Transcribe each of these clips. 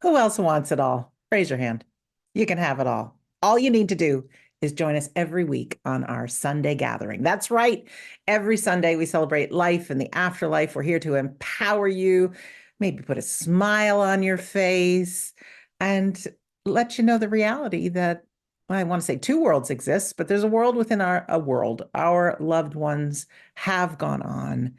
Who else wants it all? Raise your hand. You can have it all. All you need to do is join us every week on our Sunday gathering. That's right. Every Sunday, we celebrate life and the afterlife. We're here to empower you, maybe put a smile on your face, and let you know the reality that well, I want to say two worlds exist, but there's a world within a world. Our loved ones have gone on.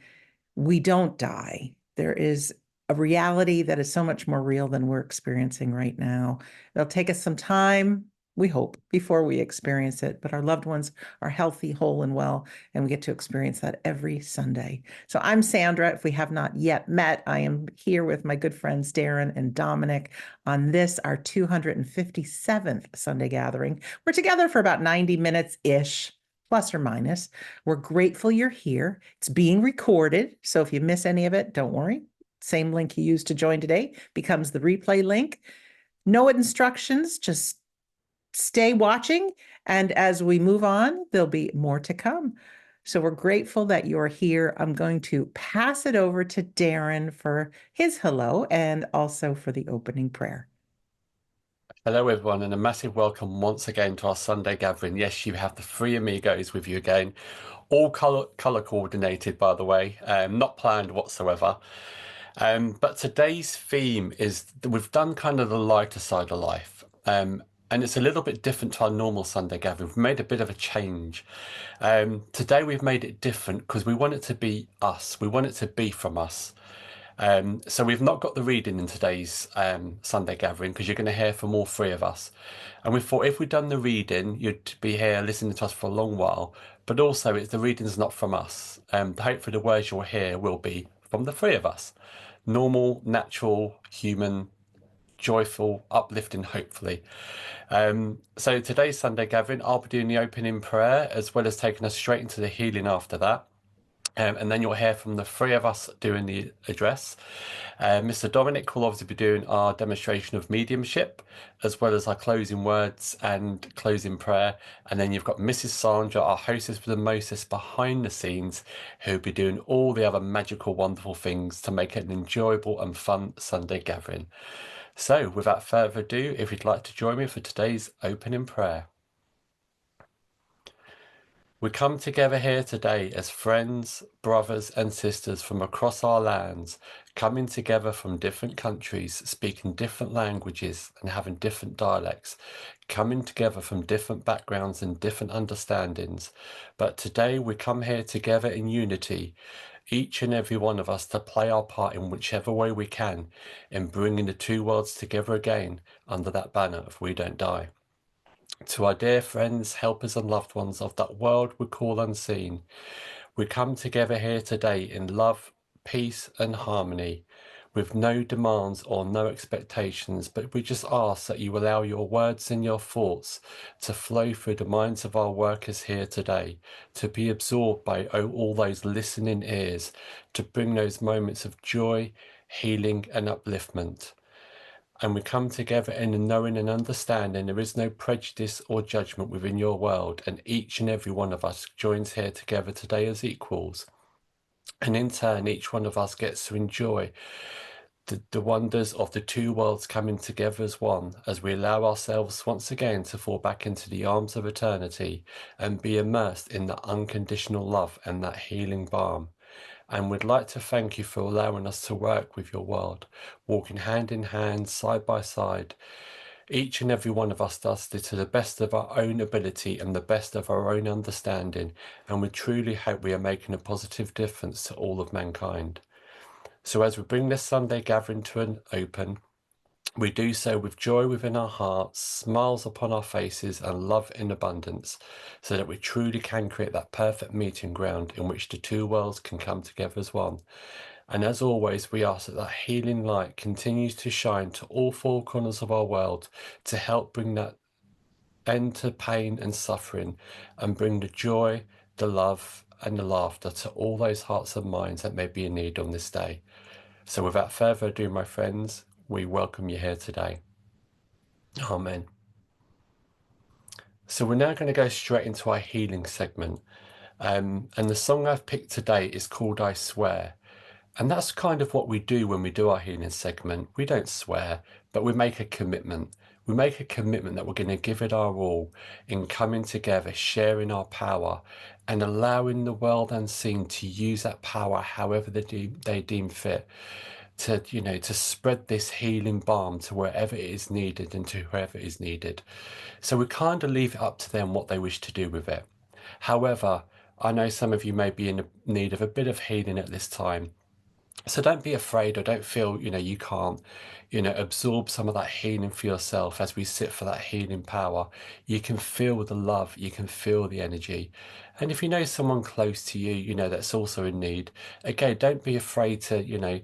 We don't die. There is a reality that is so much more real than we're experiencing right now. It'll take us some time, we hope, before we experience it, but our loved ones are healthy, whole, and well, and we get to experience that every Sunday. So I'm Sandra. If we have not yet met, I am here with my good friends Darren and Dominic on this, our 257th Sunday gathering. We're together for about 90 minutes ish, plus or minus. We're grateful you're here. It's being recorded. So if you miss any of it, don't worry. Same link you used to join today becomes the replay link. No instructions, just stay watching. And as we move on, there'll be more to come. So we're grateful that you're here. I'm going to pass it over to Darren for his hello and also for the opening prayer. Hello, everyone, and a massive welcome once again to our Sunday gathering. Yes, you have the three amigos with you again, all color coordinated, by the way, not planned whatsoever. But today's theme is we've done kind of the lighter side of life, and it's a little bit different to our normal Sunday gathering. We've made a bit of a change. Today we've made it different because we want it to be us. We want it to be from us. So we've not got the reading in today's Sunday gathering because you're going to hear from all three of us. And we thought if we'd done the reading, you'd be here listening to us for a long while. But also, the reading's not from us. Hopefully the words you'll hear will be from the three of us. Normal, natural, human, joyful, uplifting, hopefully. So today's Sunday gathering, I'll be doing the opening prayer as well as taking us straight into the healing after that. And then you'll hear from the three of us doing the address. Mr. Dominic will obviously be doing our demonstration of mediumship, as well as our closing words and closing prayer. And then you've got Mrs. Sandra, our hostess with the mostest behind the scenes, who'll be doing all the other magical, wonderful things to make it an enjoyable and fun Sunday gathering. So without further ado, if you'd like to join me for today's opening prayer. We come together here today as friends, brothers and sisters from across our lands, coming together from different countries, speaking different languages and having different dialects, coming together from different backgrounds and different understandings. But today we come here together in unity, each and every one of us to play our part in whichever way we can in bringing the two worlds together again under that banner of We Don't Die. To our dear friends, helpers and loved ones of that world we call unseen, we come together here today in love, peace and harmony, with no demands or no expectations, but we just ask that you allow your words and your thoughts to flow through the minds of our workers here today, to be absorbed by all those listening ears, to bring those moments of joy, healing and upliftment. And we come together in the knowing and understanding there is no prejudice or judgment within your world, and each and every one of us joins here together today as equals. And in turn, each one of us gets to enjoy the wonders of the two worlds coming together as one, as we allow ourselves once again to fall back into the arms of eternity and be immersed in that unconditional love and that healing balm. And we'd like to thank you for allowing us to work with your world, walking hand in hand, side by side. Each and every one of us does this to the best of our own ability and the best of our own understanding, and we truly hope we are making a positive difference to all of mankind. So as we bring this Sunday gathering to an open, we do so with joy within our hearts, smiles upon our faces, and love in abundance, so that we truly can create that perfect meeting ground in which the two worlds can come together as one. And as always, we ask that that healing light continues to shine to all four corners of our world to help bring that end to pain and suffering and bring the joy, the love, and the laughter to all those hearts and minds that may be in need on this day. So without further ado, my friends, we welcome you here today. Amen. So we're now going to go straight into our healing segment. And the song I've picked today is called I Swear. And that's kind of what we do when we do our healing segment. We don't swear, but we make a commitment. We make a commitment that we're going to give it our all in coming together, sharing our power, and allowing the world unseen to use that power however they deem fit to, to spread this healing balm to wherever it is needed and to whoever is needed. So we kind of leave it up to them what they wish to do with it. However, I know some of you may be in need of a bit of healing at this time. So don't be afraid or don't feel, you can't, absorb some of that healing for yourself as we sit for that healing power. You can feel the love, you can feel the energy. And if you know someone close to you, that's also in need, again, don't be afraid to,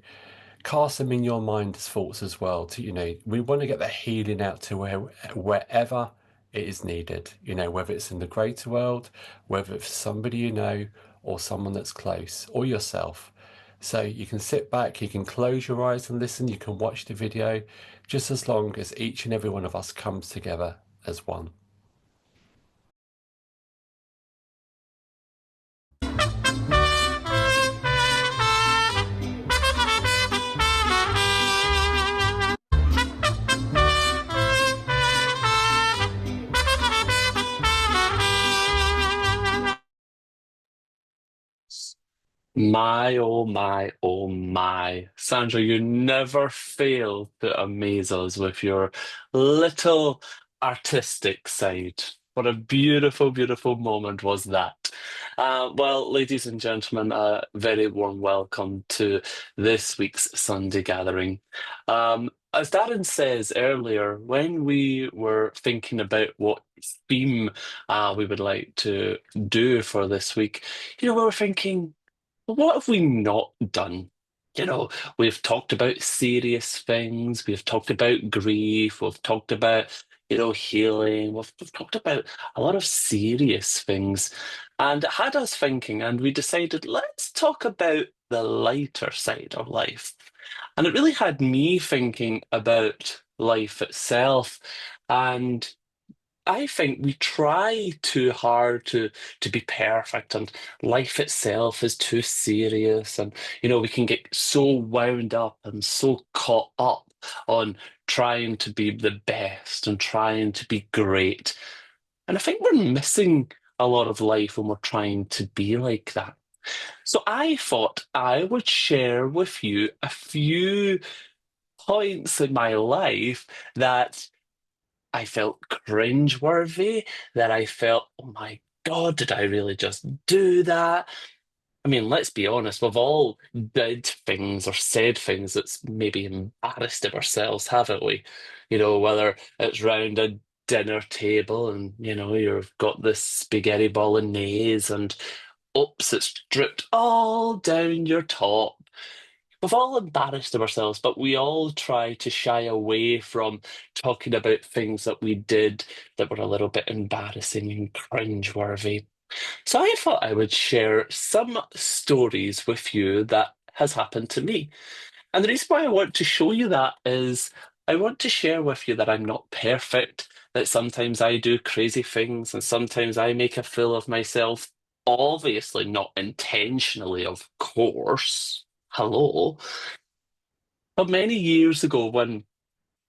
cast them in your mind as thoughts as well. To, we want to get the healing out to wherever it is needed, whether it's in the greater world, whether it's somebody you know, or someone that's close, or yourself. So you can sit back, you can close your eyes and listen, you can watch the video, just as long as each and every one of us comes together as one. My, oh my, oh my. Sandra, you never fail to amaze us with your little artistic side. What a beautiful, beautiful moment was that. Well, ladies and gentlemen, a very warm welcome to this week's Sunday gathering. As Darren says earlier, when we were thinking about what theme we would like to do for this week, we were thinking, what have we not done? We've talked about serious things, we've talked about grief, we've talked about, healing, we've talked about a lot of serious things. And it had us thinking, and we decided, let's talk about the lighter side of life. And it really had me thinking about life itself. And I think we try too hard to be perfect, and life itself is too serious, and we can get so wound up and so caught up on trying to be the best and trying to be great. And I think we're missing a lot of life when we're trying to be like that. So I thought I would share with you a few points in my life that I felt cringeworthy, that I felt, oh my God, did I really just do that? I mean, let's be honest, we've all did things or said things that's maybe embarrassed of ourselves, haven't we? Whether it's round a dinner table and, you've got this spaghetti bolognese and oops, it's dripped all down your top. We've all embarrassed of ourselves, but we all try to shy away from talking about things that we did that were a little bit embarrassing and cringeworthy. So I thought I would share some stories with you that has happened to me. And the reason why I want to show you that is I want to share with you that I'm not perfect, that sometimes I do crazy things and sometimes I make a fool of myself. Obviously, not intentionally, of course. Hello. But many years ago, when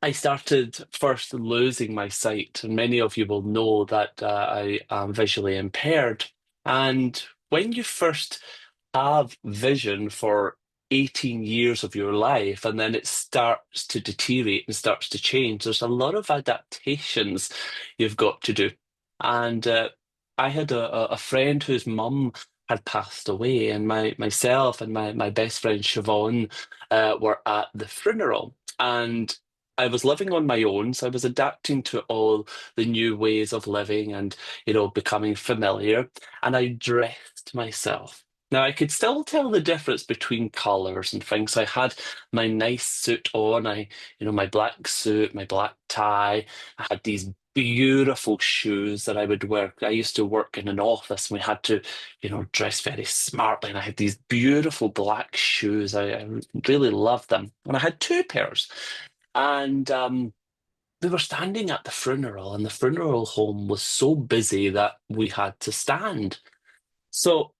I started first losing my sight, and many of you will know that I am visually impaired. And when you first have vision for 18 years of your life, and then it starts to deteriorate and starts to change, there's a lot of adaptations you've got to do. And I had a friend whose mum had passed away, and myself and my best friend Siobhan were at the funeral. And I was living on my own, so I was adapting to all the new ways of living and, becoming familiar. And I dressed myself. Now, I could still tell the difference between colours and things. I had my nice suit on, my black suit, my black tie. I had these beautiful shoes that I would wear. I used to work in an office and we had to, dress very smartly. And I had these beautiful black shoes. I really loved them. And I had two pairs. And we were standing at the funeral, and the funeral home was so busy that we had to stand. So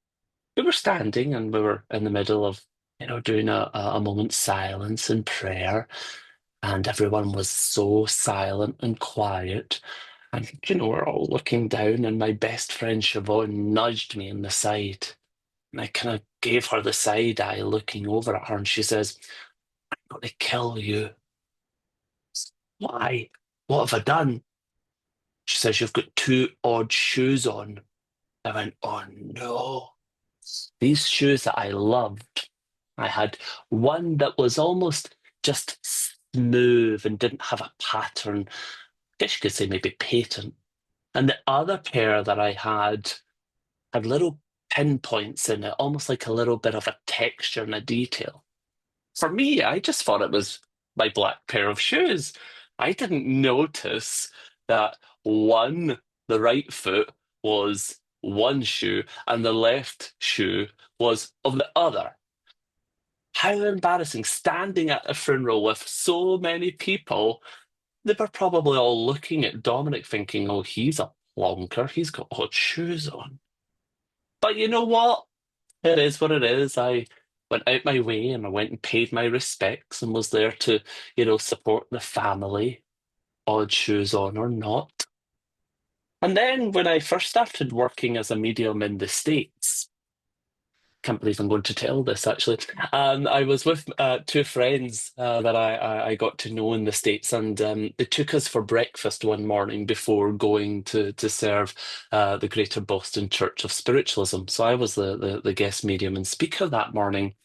we were standing, and we were in the middle of, doing a moment's silence and prayer. And everyone was so silent and quiet. And, we're all looking down, and my best friend Siobhan nudged me in the side. And I kind of gave her the side eye looking over at her, and she says, "I'm going to kill you." "Why? What have I done?" She says, "You've got two odd shoes on." I went, "Oh no." These shoes that I loved, I had one that was almost just smooth and didn't have a pattern. I guess you could say maybe patent. And the other pair that I had little pinpoints in it, almost like a little bit of a texture and a detail. For me, I just thought it was my black pair of shoes. I didn't notice that one, the right foot, was one shoe and the left shoe was of the other. How embarrassing, standing at a funeral with so many people. They were probably all looking at Dominic thinking, "Oh, he's a plonker, he's got odd shoes on." But you know what? It is what it is. I went out my way and I went and paid my respects and was there to, support the family, odd shoes on or not. And then when I first started working as a medium in the States, can't believe I'm going to tell this actually. I was with two friends that I got to know in the States, and they took us for breakfast one morning before going to serve the Greater Boston Church of Spiritualism. So I was the guest medium and speaker that morning.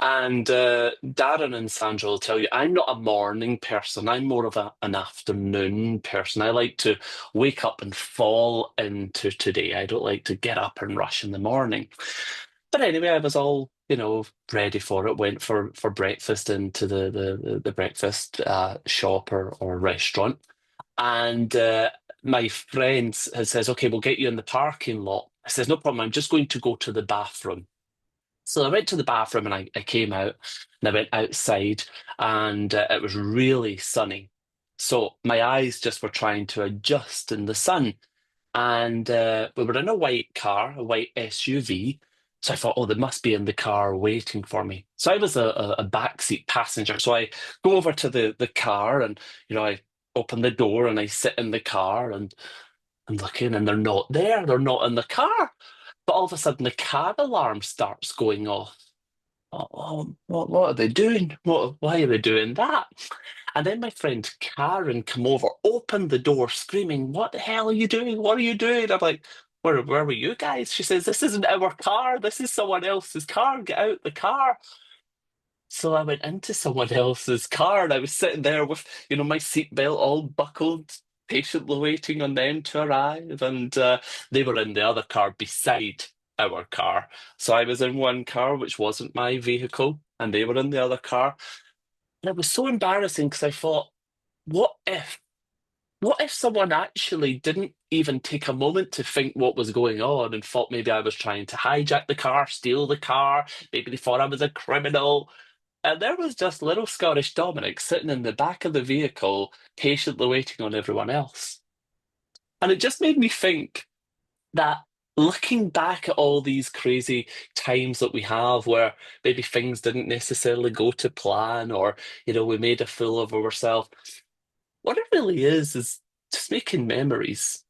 And Darren and Sandra will tell you, I'm not a morning person. I'm more of an afternoon person. I like to wake up and fall into today. I don't like to get up and rush in the morning. But anyway, I was all, ready for it. Went for breakfast into the breakfast shop or restaurant. And my friend says, "Okay, we'll get you in the parking lot." I says, "No problem. I'm just going to go to the bathroom." So I went to the bathroom and I came out and I went outside, and it was really sunny. So my eyes just were trying to adjust in the sun. And we were in a white car, a white SUV. So I thought, oh, they must be in the car waiting for me. So I was a backseat passenger. So I go over to the car and, I open the door and I sit in the car and I'm looking, and they're not there. They're not in the car. But all of a sudden the car alarm starts going off. Oh, what are they doing? Why are they doing that? And then my friend Karen come over, opened the door, screaming, "What the hell are you doing? What are you doing?" I'm like, where were you guys? She says, "This isn't our car. This is someone else's car. Get out the car." So I went into someone else's car, and I was sitting there with, my seatbelt all buckled, patiently waiting on them to arrive. And they were in the other car beside our car. So I was in one car, which wasn't my vehicle, and they were in the other car. And it was so embarrassing because I thought, what if? What if someone actually didn't even take a moment to think what was going on and thought maybe I was trying to hijack the car, steal the car, maybe they thought I was a criminal? And there was just little Scottish Dominic sitting in the back of the vehicle, patiently waiting on everyone else. And it just made me think that looking back at all these crazy times that we have where maybe things didn't necessarily go to plan, or, we made a fool of ourselves, what it really is just making memories.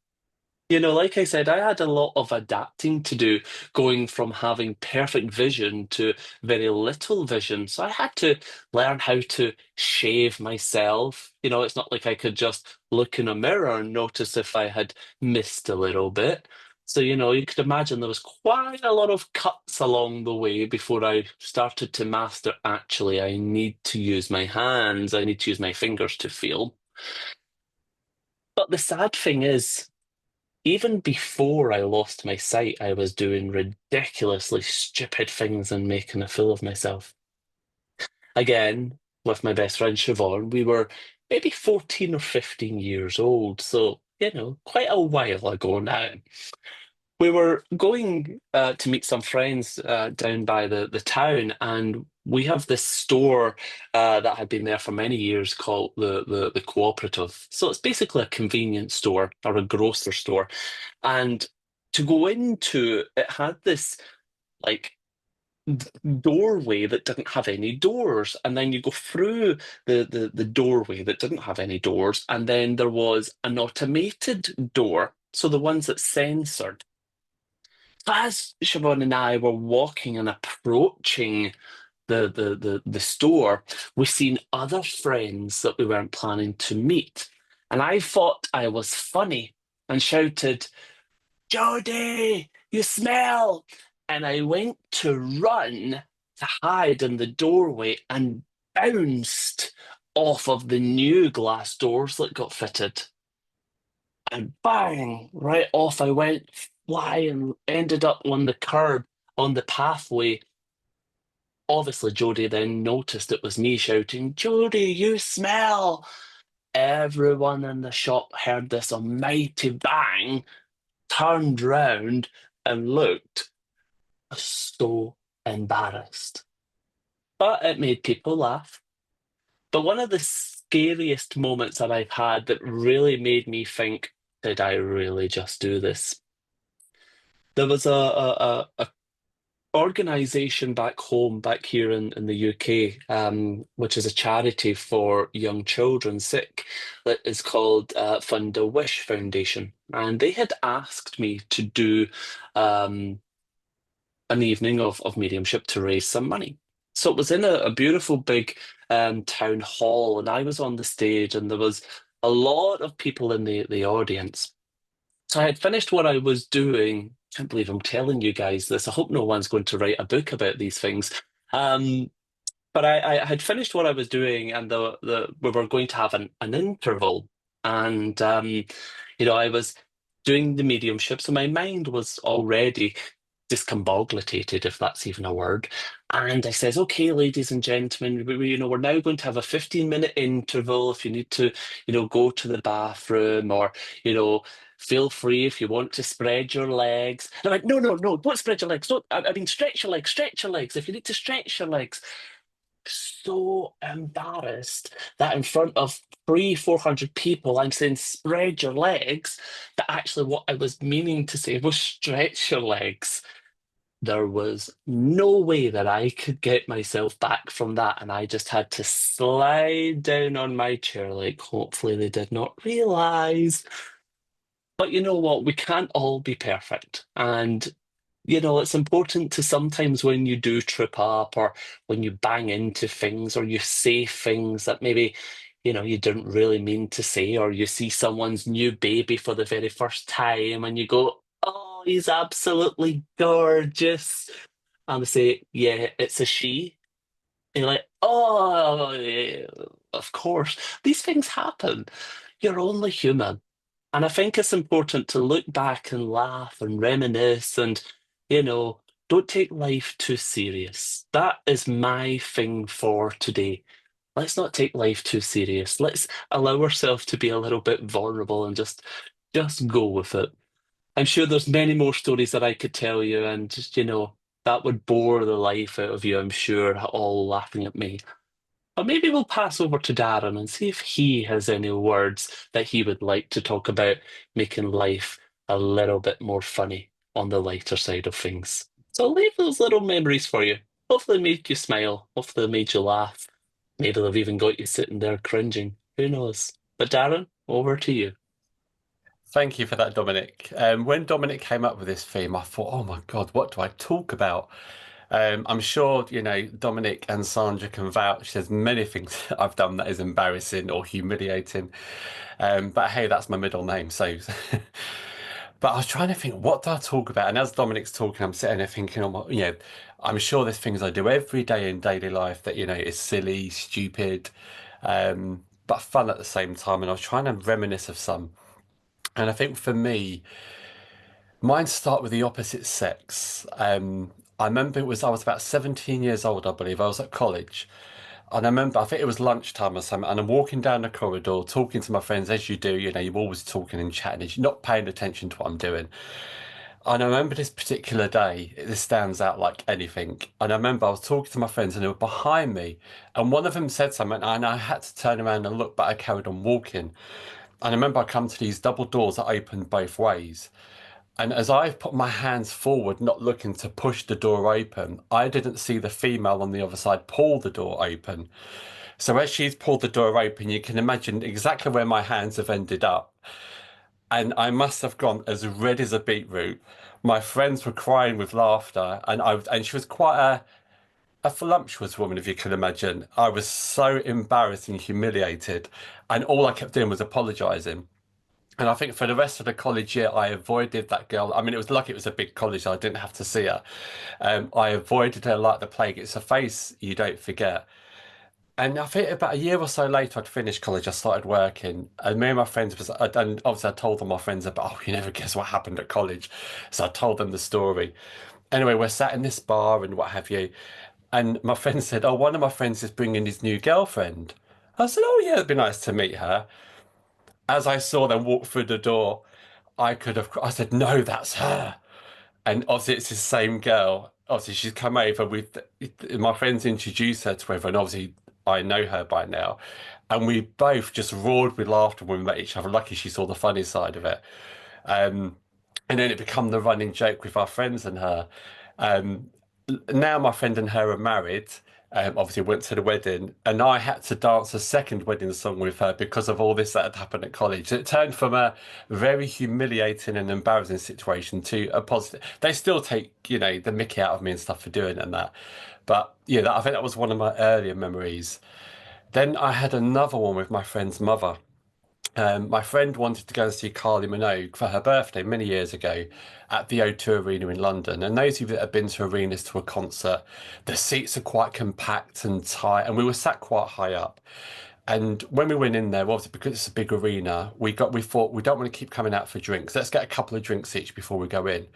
Like I said, I had a lot of adapting to do, going from having perfect vision to very little vision. So I had to learn how to shave myself. It's not like I could just look in a mirror and notice if I had missed a little bit. So, you could imagine there was quite a lot of cuts along the way before I started to master, actually, I need to use my hands, I need to use my fingers to feel. But the sad thing is, even before I lost my sight, I was doing ridiculously stupid things and making a fool of myself. Again, with my best friend Siobhan, we were maybe 14 or 15 years old, so, quite a while ago now. We were going to meet some friends down by the town, and we have this store that had been there for many years called the Cooperative. So it's basically a convenience store or a grocer store. And to go into it had this like doorway that didn't have any doors, and then you go through the doorway that didn't have any doors, and then there was an automated door, so the ones that censored. As Siobhan and I were walking and approaching the store, we seen other friends that we weren't planning to meet. And I thought I was funny and shouted, "Jodie, you smell!" And I went to run to hide in the doorway and bounced off of the new glass doors that got fitted. And bang, right off I went flying, ended up on the curb on the pathway. Obviously, Jodie then noticed it was me shouting, "Jodie, you smell!" Everyone in the shop heard this almighty bang, turned round and looked so embarrassed. But it made people laugh. But one of the scariest moments that I've had that really made me think, did I really just do this? There was a organization back home, back here in the UK, which is a charity for young children sick, that is called Fund a Wish Foundation. And they had asked me to do um, an evening of mediumship to raise some money. So it was in a beautiful big town hall, and I was on the stage, and there was a lot of people in the audience. So I had finished what I was doing. Can't believe I'm telling you guys this. I hope no one's going to write a book about these things. Um, but I had finished what I was doing, and we were going to have an interval. And I was doing the mediumship, so my mind was already discombobulated, if that's even a word. And I says, "Okay, ladies and gentlemen, we're now going to have a 15-minute interval. If you need to, go to the bathroom, or, feel free if you want to spread your legs." And I went, "No, no, no, don't spread your legs. Don't, I mean, stretch your legs, stretch your legs. If you need to stretch your legs." So embarrassed that in front of 400 people, I'm saying spread your legs, but actually what I was meaning to say was stretch your legs. There was no way that I could get myself back from that, and I just had to slide down on my chair, like hopefully they did not realize. But you know what? We can't all be perfect. And, it's important to sometimes when you do trip up, or when you bang into things, or you say things that maybe, you didn't really mean to say, or you see someone's new baby for the very first time and you go, "Oh, he's absolutely gorgeous." And they say, "Yeah, it's a she." And you're like, "Oh, yeah, of course." These things happen. You're only human. And I think it's important to look back and laugh and reminisce, and, you know, don't take life too serious. That is my thing for today. Let's not take life too serious. Let's allow ourselves to be a little bit vulnerable and just go with it. I'm sure there's many more stories that I could tell you, and just, that would bore the life out of you, I'm sure, all laughing at me. But maybe we'll pass over to Darren and see if he has any words that he would like to talk about making life a little bit more funny on the lighter side of things. So I'll leave those little memories for you. Hopefully make you smile. Hopefully they made you laugh. Maybe they've even got you sitting there cringing. Who knows? But Darren, over to you. Thank you for that, Dominic. When Dominic came up with this theme, I thought, oh my God, what do I talk about? I'm sure, Dominic and Sandra can vouch. There's many things that I've done that is embarrassing or humiliating. But hey, that's my middle name. So, but I was trying to think, what do I talk about? And as Dominic's talking, I'm sitting there thinking, oh my, I'm sure there's things I do every day in daily life that, is silly, stupid, but fun at the same time. And I was trying to reminisce of some. And I think for me, mine start with the opposite sex. I remember I was about 17 years old, I believe. I was at college. And I remember, I think it was lunchtime or something, and I'm walking down the corridor talking to my friends, as you do, you're always talking and chatting, you're not paying attention to what I'm doing. And I remember this particular day, this stands out like anything. And I remember I was talking to my friends and they were behind me, and one of them said something, and I had to turn around and look, but I carried on walking. And I remember I come to these double doors that opened both ways. And as I put my hands forward, not looking to push the door open, I didn't see the female on the other side pull the door open. So as she's pulled the door open, you can imagine exactly where my hands have ended up. And I must have gone as red as a beetroot. My friends were crying with laughter, and she was quite a voluptuous woman, if you can imagine. I was so embarrassed and humiliated, and all I kept doing was apologising. And I think for the rest of the college year, I avoided that girl. I mean, it was lucky it was a big college, so I didn't have to see her. I avoided her like the plague. It's a face you don't forget. And I think about a year or so later, I'd finished college, I started working, and me and my friends and obviously I told them my friends about, oh, you never guess what happened at college. So I told them the story. Anyway, we're sat in this bar and what have you. And my friend said, oh, one of my friends is bringing his new girlfriend. I said, oh, yeah, it'd be nice to meet her. As I saw them walk through the door, I said, no, that's her. And obviously, it's the same girl. Obviously, she's come over with my friends introduced her to everyone. Obviously, I know her by now. And we both just roared with laughter when we met each other. Lucky she saw the funny side of it. Um, and then it became the running joke with our friends and her. Um, Now my friend and her are married. Obviously went to the wedding, and I had to dance a second wedding song with her because of all this that had happened at college. It turned from a very humiliating and embarrassing situation to a positive. They still take, the mickey out of me and stuff for doing it and that. But yeah, I think that was one of my earlier memories. Then I had another one with my friend's mother. My friend wanted to go and see Kylie Minogue for her birthday many years ago at the O2 Arena in London. And those of you that have been to arenas to a concert, the seats are quite compact and tight, and we were sat quite high up. And when we went in there, obviously because it's a big arena, we thought we don't want to keep coming out for drinks. Let's get a couple of drinks each before we go in.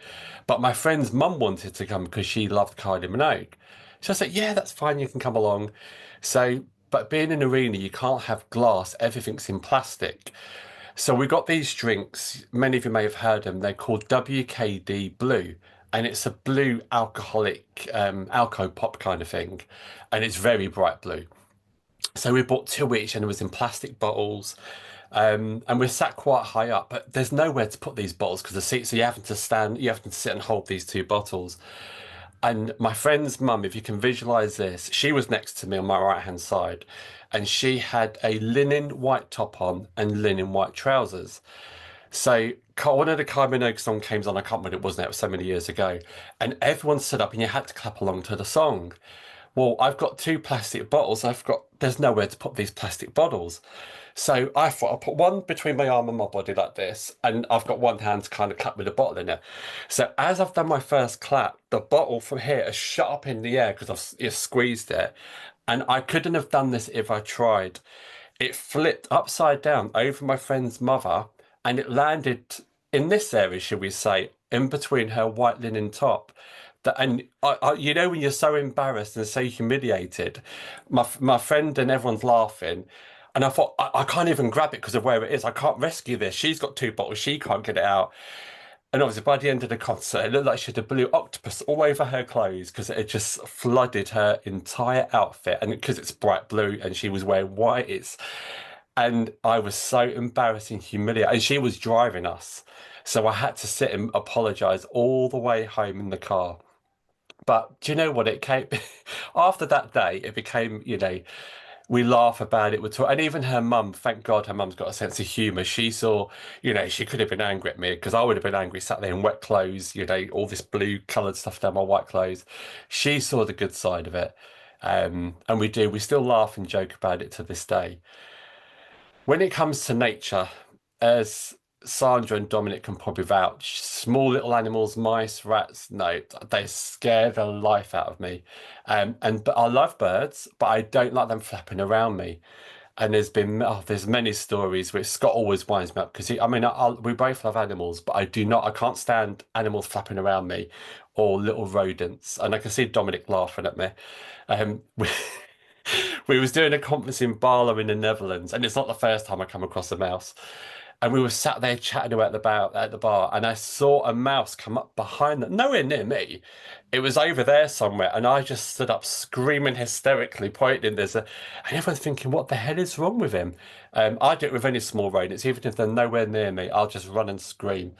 But my friend's mum wanted to come because she loved Kylie Minogue. So I said, yeah, that's fine, you can come along. So, but being in an arena, you can't have glass, everything's in plastic. So we got these drinks, many of you may have heard them, they're called WKD Blue. And it's a blue alcoholic, alco pop kind of thing. And it's very bright blue. So we bought two each and it was in plastic bottles. And we're sat quite high up, but there's nowhere to put these bottles because the seats, so you have to sit and hold these two bottles. And my friend's mum, if you can visualize this, she was next to me on my right hand side, and she had a linen white top on and linen white trousers. So one of the Kylie Minogue song came on, I can't remember what it was now, it was so many years ago, and everyone stood up and you had to clap along to the song. Well, I've got two plastic bottles. There's nowhere to put these plastic bottles. So I thought I'll put one between my arm and my body like this, and I've got one hand to kind of clap with a bottle in it. So as I've done my first clap, the bottle from here has shot up in the air because I've squeezed it. And I couldn't have done this if I tried. It flipped upside down over my friend's mother, and it landed in this area, should we say, in between her white linen top. And when you're so embarrassed and so humiliated, my friend and everyone's laughing, and I thought I can't even grab it because of where it is. I can't rescue this. She's got two bottles. She can't get it out. And obviously, by the end of the concert, it looked like she had a blue octopus all over her clothes because it had just flooded her entire outfit. And because it's bright blue and she was wearing white, and I was so embarrassed and humiliated. And she was driving us. So I had to sit and apologize all the way home in the car. But do you know what? It came after that day, it became, we laugh about it. And even her mum, thank God her mum's got a sense of humour. She saw, she could have been angry at me because I would have been angry sat there in wet clothes, all this blue coloured stuff down my white clothes. She saw the good side of it. And we still laugh and joke about it to this day. When it comes to nature, as Sandra and Dominic can probably vouch, small little animals, mice, rats, no, they scare the life out of me. But I love birds, but I don't like them flapping around me. And there's many stories which Scott always winds me up because we both love animals, but I can't stand animals flapping around me or little rodents. And I can see Dominic laughing at me. We, we was doing a conference in Barlo in the Netherlands, and it's not the first time I come across a mouse. And we were sat there chatting about at the bar, and I saw a mouse come up behind them, nowhere near me. It was over there somewhere, and I just stood up screaming hysterically, pointing. And everyone's thinking, "What the hell is wrong with him?" I do it with any small rodents, even if they're nowhere near me, I'll just run and scream.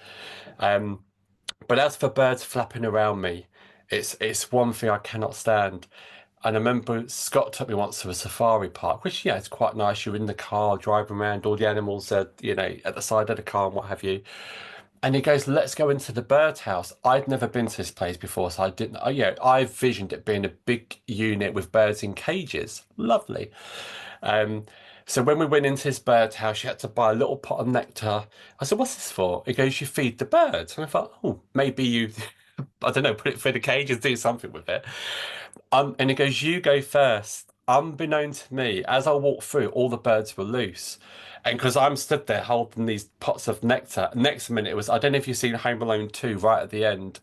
Um, But as for birds flapping around me, it's one thing I cannot stand. And I remember Scott took me once to a safari park, which, yeah, it's quite nice. You're in the car, driving around, all the animals are, at the side of the car and what have you. And he goes, let's go into the birdhouse. I'd never been to this place before, so I didn't. I visioned it being a big unit with birds in cages. Lovely. Um, so when we went into his birdhouse, you had to buy a little pot of nectar. I said, what's this for? He goes, you feed the birds. And I thought, oh, maybe you, I don't know, put it through the cages, do something with it. And he goes, you go first. Unbeknown to me, as I walked through, all the birds were loose. And because I'm stood there holding these pots of nectar, next minute it was, I don't know if you've seen Home Alone 2 right at the end,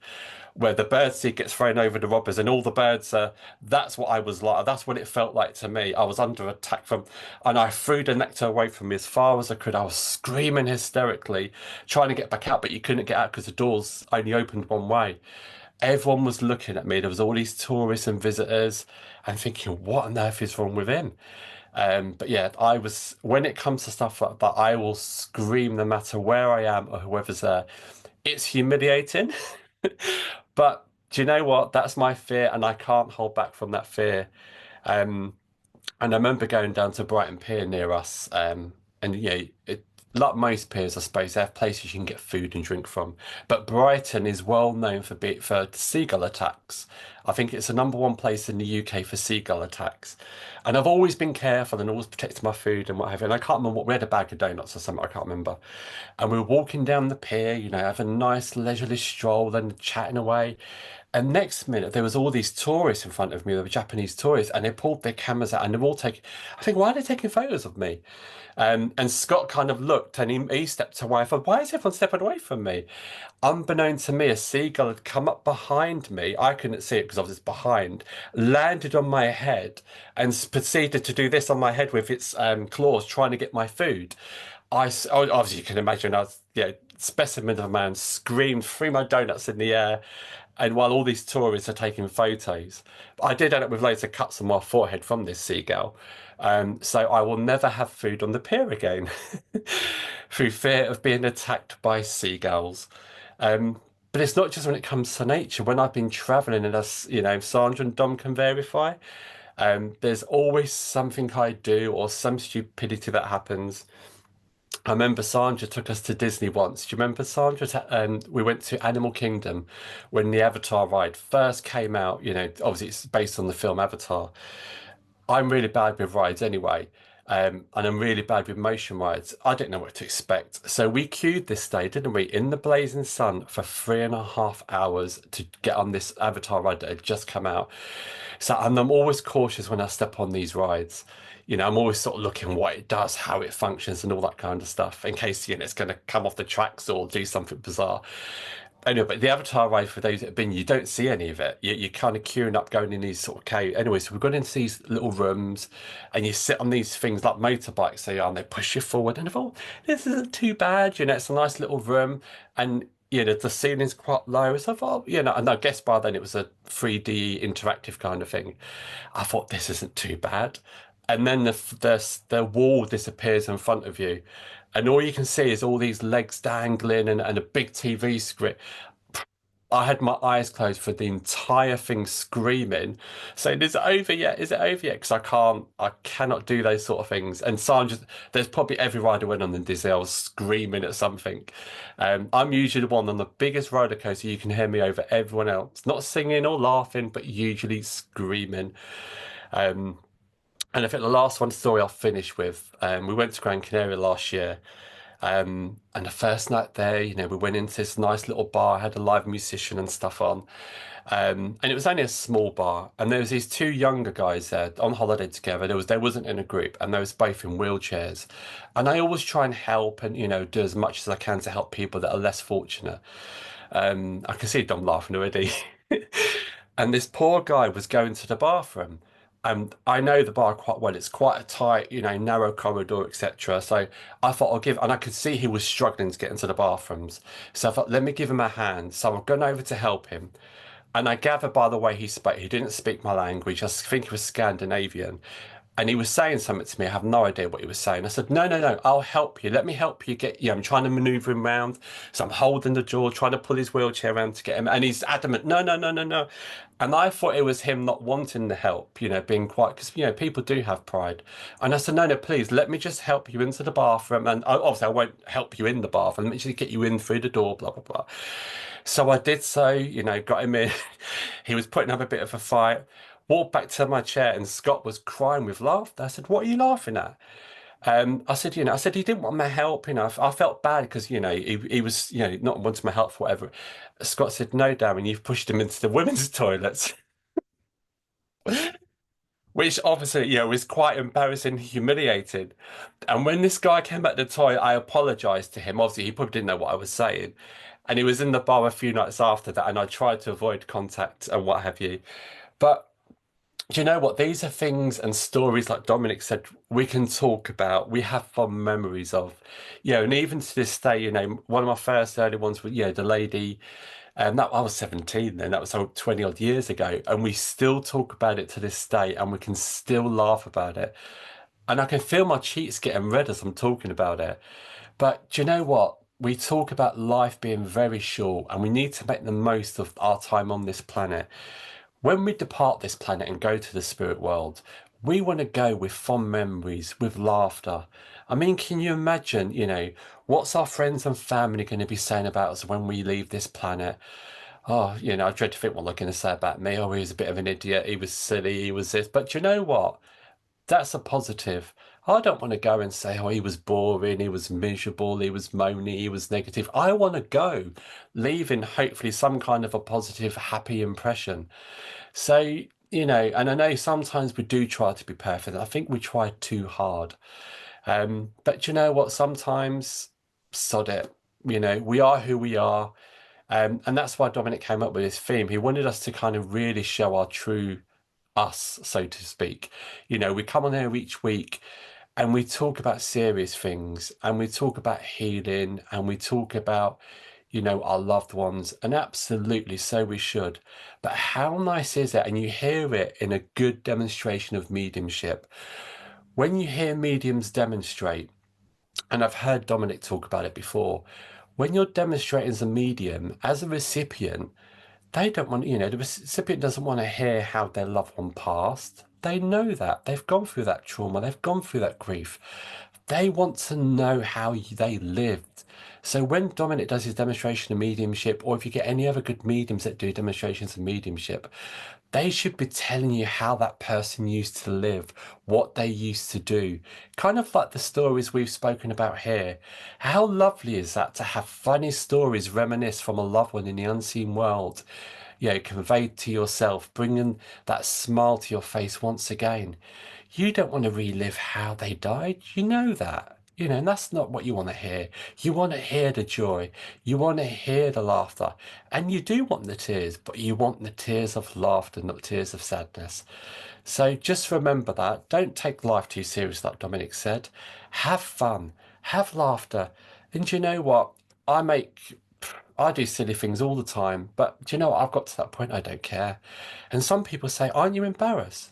where the birdseed gets thrown over the robbers and all the birds are, that's what I was like. That's what it felt like to me. I was under attack and I threw the nectar away from me as far as I could. I was screaming hysterically, trying to get back out, but you couldn't get out because the doors only opened one way. Everyone was looking at me. There was all these tourists and visitors and thinking, what on earth is wrong with him? But yeah, when it comes to stuff like that, I will scream no matter where I am or whoever's there. It's humiliating, but do you know what? That's my fear, and I can't hold back from that fear. Um, and I remember going down to Brighton Pier near us, and like most piers, I suppose, they have places you can get food and drink from. But Brighton is well known for seagull attacks. I think it's the #1 place in the UK for seagull attacks. And I've always been careful and always protected my food and what have you. And I can't remember what we had a bag of donuts or something, I can't remember. And we were walking down the pier, having a nice leisurely stroll and chatting away. And next minute, there was all these tourists in front of me. They were Japanese tourists, and they pulled their cameras out, and they're all taking. I think, why are they taking photos of me? And Scott kind of looked, and he stepped away. I thought, why is everyone stepping away from me? Unbeknown to me, a seagull had come up behind me. I couldn't see it because I was behind. Landed on my head and proceeded to do this on my head with its claws, trying to get my food. Obviously, you can imagine, I was, specimen of a man, screamed, threw my donuts in the air, and while all these tourists are taking photos, I did end up with loads of cuts on my forehead from this seagull. So I will never have food on the pier again through fear of being attacked by seagulls. But it's not just when it comes to nature. When I've been traveling, and as Sandra and Dom can verify, there's always something I do or some stupidity that happens. I remember Sandra took us to Disney once. Do you remember Sandra? We went to Animal Kingdom when the Avatar ride first came out. Obviously it's based on the film Avatar. I'm really bad with rides anyway, and I'm really bad with motion rides. I didn't know what to expect. So we queued this day, didn't we, in the blazing sun for 3.5 hours to get on this Avatar ride that had just come out. So, and I'm always cautious when I step on these rides. I'm always sort of looking what it does, how it functions, and all that kind of stuff in case, it's going to come off the tracks or do something bizarre. Anyway, but the Avatar ride, for those that have been, you don't see any of it. You're kind of queuing up, going in these sort of cave. Anyway, so we've gone into these little rooms, and you sit on these things like motorbikes, and they push you forward. And I thought, this isn't too bad. It's a nice little room, and the ceiling's quite low. So I thought, and I guess by then it was a 3D interactive kind of thing. I thought this isn't too bad. And then the wall disappears in front of you, and all you can see is all these legs dangling and a big TV screen. I had my eyes closed for the entire thing, screaming, saying, "Is it over yet? Is it over yet?" Because I cannot do those sort of things. And Sandra, there's probably every ride I went on in Disney, I was screaming at something. I'm usually the one on the biggest roller coaster. You can hear me over everyone else, not singing or laughing, but usually screaming. Um, and I think the last one story I'll finish with, we went to Gran Canaria last year. And the first night there, we went into this nice little bar, had a live musician and stuff on. And it was only a small bar. And there was these two younger guys there on holiday together. There wasn't in a group, and they was both in wheelchairs. And I always try and help and, do as much as I can to help people that are less fortunate. I can see Dom laughing already. And this poor guy was going to the bathroom. And I know the bar quite well. It's quite a tight, narrow corridor, etc. So I thought and I could see he was struggling to get into the bathrooms. So I thought, let me give him a hand. So I've gone over to help him. And I gather by the way he spoke, he didn't speak my language. I think he was Scandinavian. And he was saying something to me. I have no idea what he was saying. I said, no, I'll help you. Let me help you get, I'm trying to maneuver him around. So I'm holding the door, trying to pull his wheelchair around to get him. And he's adamant, no. And I thought it was him not wanting the help, being quite, because, people do have pride. And I said, no, please, let me just help you into the bathroom. And obviously I won't help you in the bathroom. Let me just get you in through the door, blah, blah, blah. So I did so, got him in. He was putting up a bit of a fight. Walked back to my chair and Scott was crying with laughter. I said, what are you laughing at? I said, he didn't want my help. I felt bad because, he was, not wanting my help for whatever. Scott said, no, Darren, you've pushed him into the women's toilets. Which obviously, was quite embarrassing, humiliating. And when this guy came back to the toilet, I apologized to him. Obviously, he probably didn't know what I was saying. And he was in the bar a few nights after that, and I tried to avoid contact and what have you. But do you know what? These are things and stories, like Dominic said, we can talk about, we have fond memories of, and even to this day, one of my first early ones was, the lady, that I was 17 then, that was 20 odd years ago, and we still talk about it to this day, and we can still laugh about it. And I can feel my cheeks getting red as I'm talking about it. But do you know what? We talk about life being very short, and we need to make the most of our time on this planet. When we depart this planet and go to the spirit world, we want to go with fond memories, with laughter. I mean, can you imagine, what's our friends and family going to be saying about us when we leave this planet? Oh, I dread to think what they're going to say about me. Oh, he was a bit of an idiot. He was silly. He was this. But you know what? That's a positive. I don't want to go and say, oh, he was boring, he was miserable, he was moany, he was negative. I want to go, leaving hopefully some kind of a positive, happy impression. So, and I know sometimes we do try to be perfect. I think we try too hard. But you know what? Sometimes, sod it. We are who we are. And that's why Dominic came up with this theme. He wanted us to kind of really show our true us, so to speak. We come on here each week and we talk about serious things and we talk about healing and we talk about, our loved ones, and absolutely so we should. But how nice is it? And you hear it in a good demonstration of mediumship. When you hear mediums demonstrate, and I've heard Dominic talk about it before, when you're demonstrating as a medium, as a recipient, they don't want, the recipient doesn't want to hear how their loved one passed. They know that. They've gone through that trauma. They've gone through that grief. They want to know how they lived. So when Dominic does his demonstration of mediumship, or if you get any other good mediums that do demonstrations of mediumship, they should be telling you how that person used to live, what they used to do. Kind of like the stories we've spoken about here. How lovely is that to have funny stories reminisce from a loved one in the unseen world, conveyed to yourself, bringing that smile to your face once again. You don't want to relive how they died. You know that. And that's not what you want to hear. You want to hear the joy. You want to hear the laughter. And you do want the tears, but you want the tears of laughter, not tears of sadness. So just remember that. Don't take life too serious, like Dominic said. Have fun. Have laughter. And you know what? I do silly things all the time, but do you know what? I've got to that point, I don't care. And some people say, aren't you embarrassed?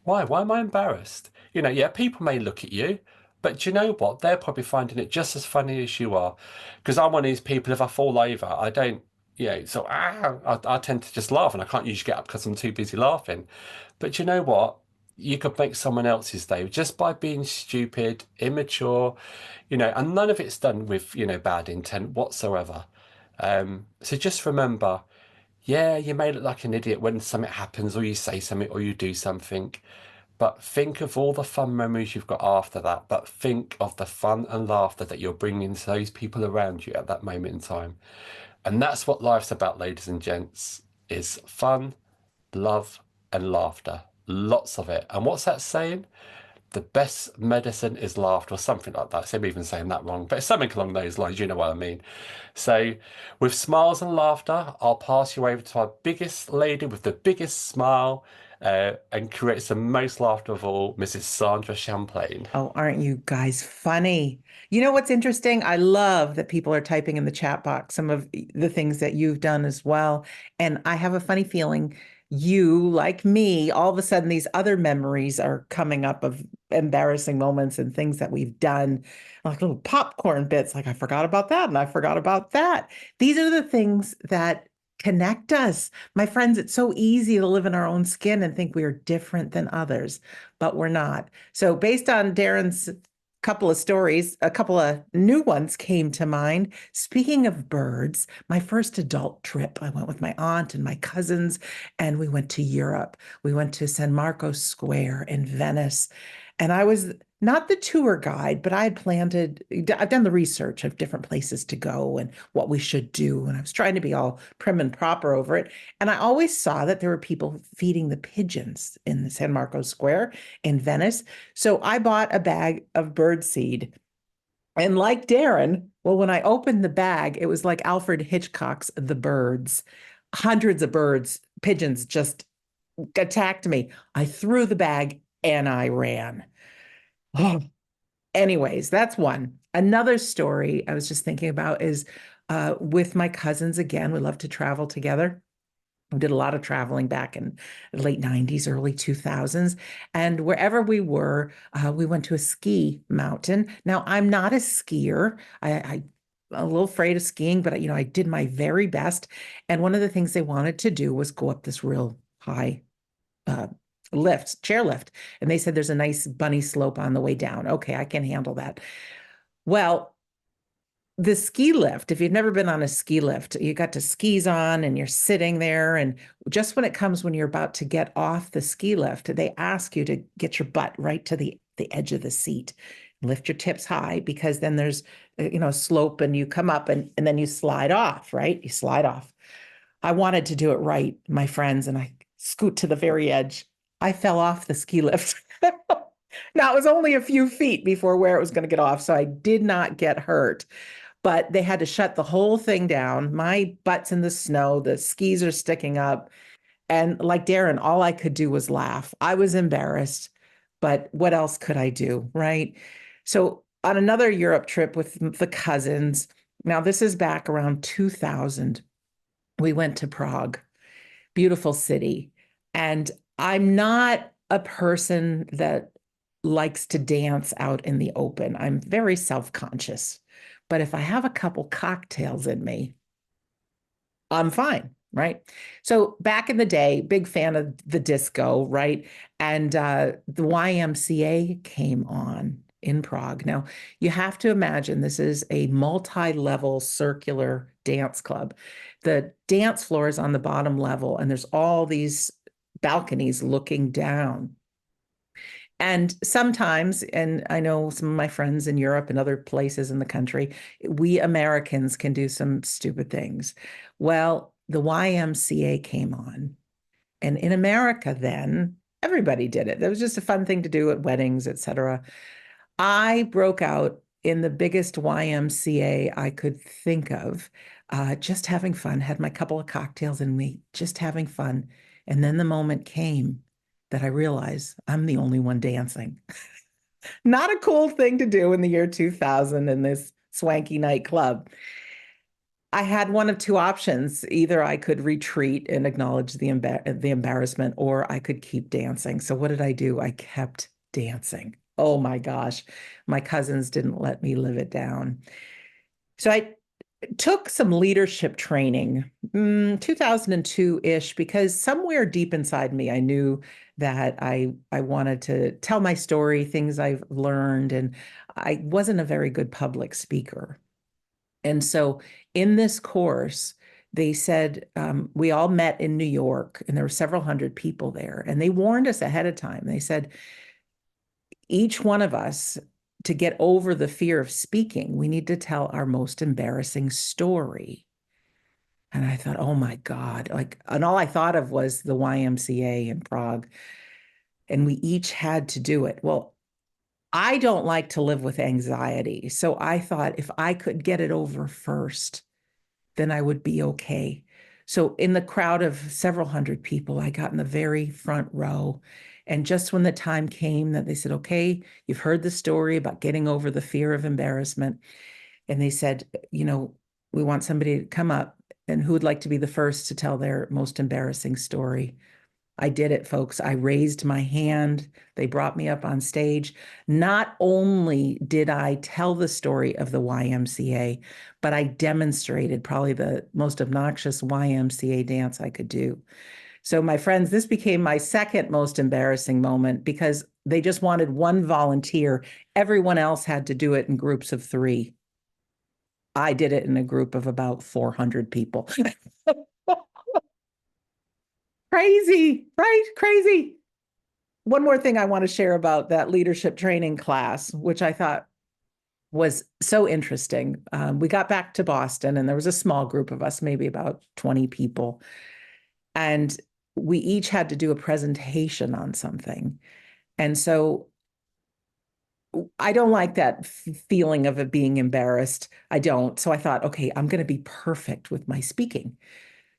Why? Why am I embarrassed? Yeah, people may look at you, but do you know what? They're probably finding it just as funny as you are. Because I'm one of these people, if I fall over, I don't, I tend to just laugh and I can't usually get up because I'm too busy laughing. But do you know what? You could make someone else's day just by being stupid, immature, and none of it's done with, bad intent whatsoever. So just remember, yeah, you may look like an idiot when something happens or you say something or you do something, but think of all the fun memories you've got after that. But think of the fun and laughter that you're bringing to those people around you at that moment in time. And that's what life's about, ladies and gents, is fun, love, and laughter. Lots of it. And what's that saying? The best medicine is laughter, or something like that. So I'm even saying that wrong, but it's something along those lines. You know what I mean. So with smiles and laughter, I'll pass you over to our biggest lady with the biggest smile and creates the most laughter of all, Mrs. Sandra Champlain. Oh, aren't you guys funny? You know what's interesting? I love that people are typing in the chat box some of the things that you've done as well. And I have a funny feeling you, like me, all of a sudden these other memories are coming up of embarrassing moments and things that we've done, like little popcorn bits, like I forgot about that and I forgot about that. These are the things that connect us. My friends, it's so easy to live in our own skin and think we are different than others, but we're not. So based on Darren's couple of stories, a couple of new ones came to mind. Speaking of birds, my first adult trip, I went with my aunt and my cousins, and we went to Europe. We went to San Marcos Square in Venice. And I was not the tour guide, but I had I've done the research of different places to go and what we should do. And I was trying to be all prim and proper over it. And I always saw that there were people feeding the pigeons in the San Marcos Square in Venice. So I bought a bag of bird seed. And like Darren, well, when I opened the bag, it was like Alfred Hitchcock's The Birds. Hundreds of birds, pigeons just attacked me. I threw the bag and I ran. Oh, anyways, that's one. Another story I was just thinking about is with my cousins again. We love to travel together. We did a lot of traveling back in the late 90s, early 2000s. And wherever we were, we went to a ski mountain. Now, I'm not a skier. I'm a little afraid of skiing, but I did my very best. And one of the things they wanted to do was go up this real high uh, chair lift. And they said there's a nice bunny slope on the way down. Okay, I can handle that. Well, the ski lift, if you've never been on a ski lift, you got the skis on and you're sitting there. And just when you're about to get off the ski lift, they ask you to get your butt right to the edge of the seat. Lift your tips high, because then there's a slope and you come up and then you slide off, right? You slide off. I wanted to do it right, my friends, and I scoot to the very edge. I fell off the ski lift. Now, it was only a few feet before where it was going to get off, so I did not get hurt. But they had to shut the whole thing down. My butt's in the snow, the skis are sticking up. And like Darren, all I could do was laugh. I was embarrassed, but what else could I do, right? So on another Europe trip with the cousins, now this is back around 2000, we went to Prague, beautiful city. And I'm not a person that likes to dance out in the open. I'm very self-conscious. But if I have a couple cocktails in me, I'm fine, right? So back in the day, big fan of the disco, right? And the YMCA came on in Prague. Now, you have to imagine this is a multi-level circular dance club. The dance floor is on the bottom level, and there's all these balconies looking down. And sometimes, and I know some of my friends in Europe and other places in the country, we Americans can do some stupid things. Well, the YMCA came on. And in America then, everybody did it. That was just a fun thing to do at weddings, etc. I broke out in the biggest YMCA I could think of, just having fun, had my couple of cocktails in me, just having fun. And then the moment came that I realized I'm the only one dancing. Not a cool thing to do in the year 2000 in this swanky nightclub. I had one of two options. Either I could retreat and acknowledge the embarrassment, or I could keep dancing. So what did I do? I kept dancing. Oh my gosh. My cousins didn't let me live it down. So I took some leadership training, 2002-ish, because somewhere deep inside me, I knew that I wanted to tell my story, things I've learned, and I wasn't a very good public speaker. And so in this course, they said, we all met in New York, and there were several hundred people there, and they warned us ahead of time. They said, each one of us, to get over the fear of speaking, we need to tell our most embarrassing story. And I thought, oh my God, and all I thought of was the YMCA in Prague. And we each had to do it. Well, I don't like to live with anxiety. So I thought if I could get it over first, then I would be okay. So in the crowd of several hundred people, I got in the very front row. And just when the time came that they said, okay, you've heard the story about getting over the fear of embarrassment. And they said, we want somebody to come up, and who would like to be the first to tell their most embarrassing story? I did it, folks. I raised my hand. They brought me up on stage. Not only did I tell the story of the YMCA, but I demonstrated probably the most obnoxious YMCA dance I could do. So, my friends, this became my second most embarrassing moment because they just wanted one volunteer. Everyone else had to do it in groups of 3. I did it in a group of about 400 people. Crazy, right? Crazy. One more thing I want to share about that leadership training class, which I thought was so interesting. We got back to Boston and there was a small group of us, maybe about 20 people. And we each had to do a presentation on something. And so I don't like that feeling of it being embarrassed. I don't. So I thought, okay, I'm going to be perfect with my speaking.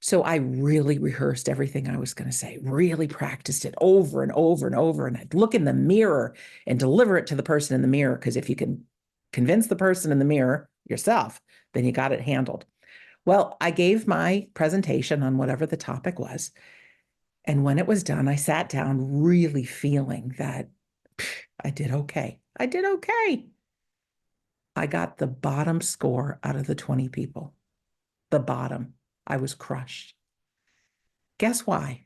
So I really rehearsed everything I was going to say, really practiced it over and over and over. And I'd look in the mirror and deliver it to the person in the mirror. Because if you can convince the person in the mirror yourself, then you got it handled. Well, I gave my presentation on whatever the topic was. And when it was done, I sat down really feeling that I did okay. I did okay. I got the bottom score out of the 20 people. The bottom. I was crushed. Guess why?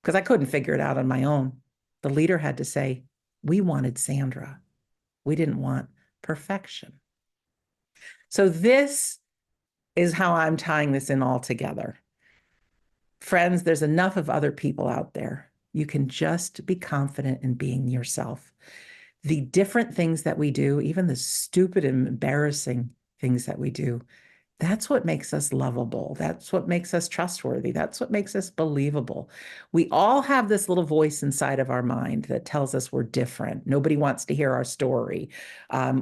Because I couldn't figure it out on my own. The leader had to say, we wanted Sandra. We didn't want perfection. So this is how I'm tying this in all together. Friends, there's enough of other people out there. You can just be confident in being yourself. The different things that we do, even the stupid and embarrassing things that we do, that's what makes us lovable. That's what makes us trustworthy. That's what makes us believable. We all have this little voice inside of our mind that tells us we're different. Nobody wants to hear our story.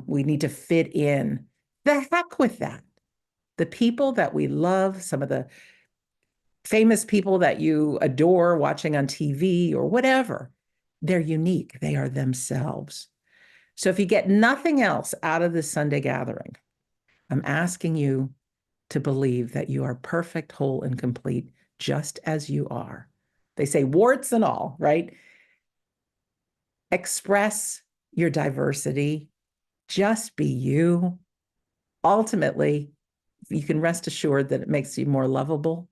We need to fit in. The heck with that. The people that we love, some of the famous people that you adore watching on TV or whatever, they're unique. They are themselves. So if you get nothing else out of this Sunday gathering, I'm asking you to believe that you are perfect, whole, and complete just as you are. They say warts and all, right? Express your diversity. Just be you. Ultimately, you can rest assured that it makes you more lovable.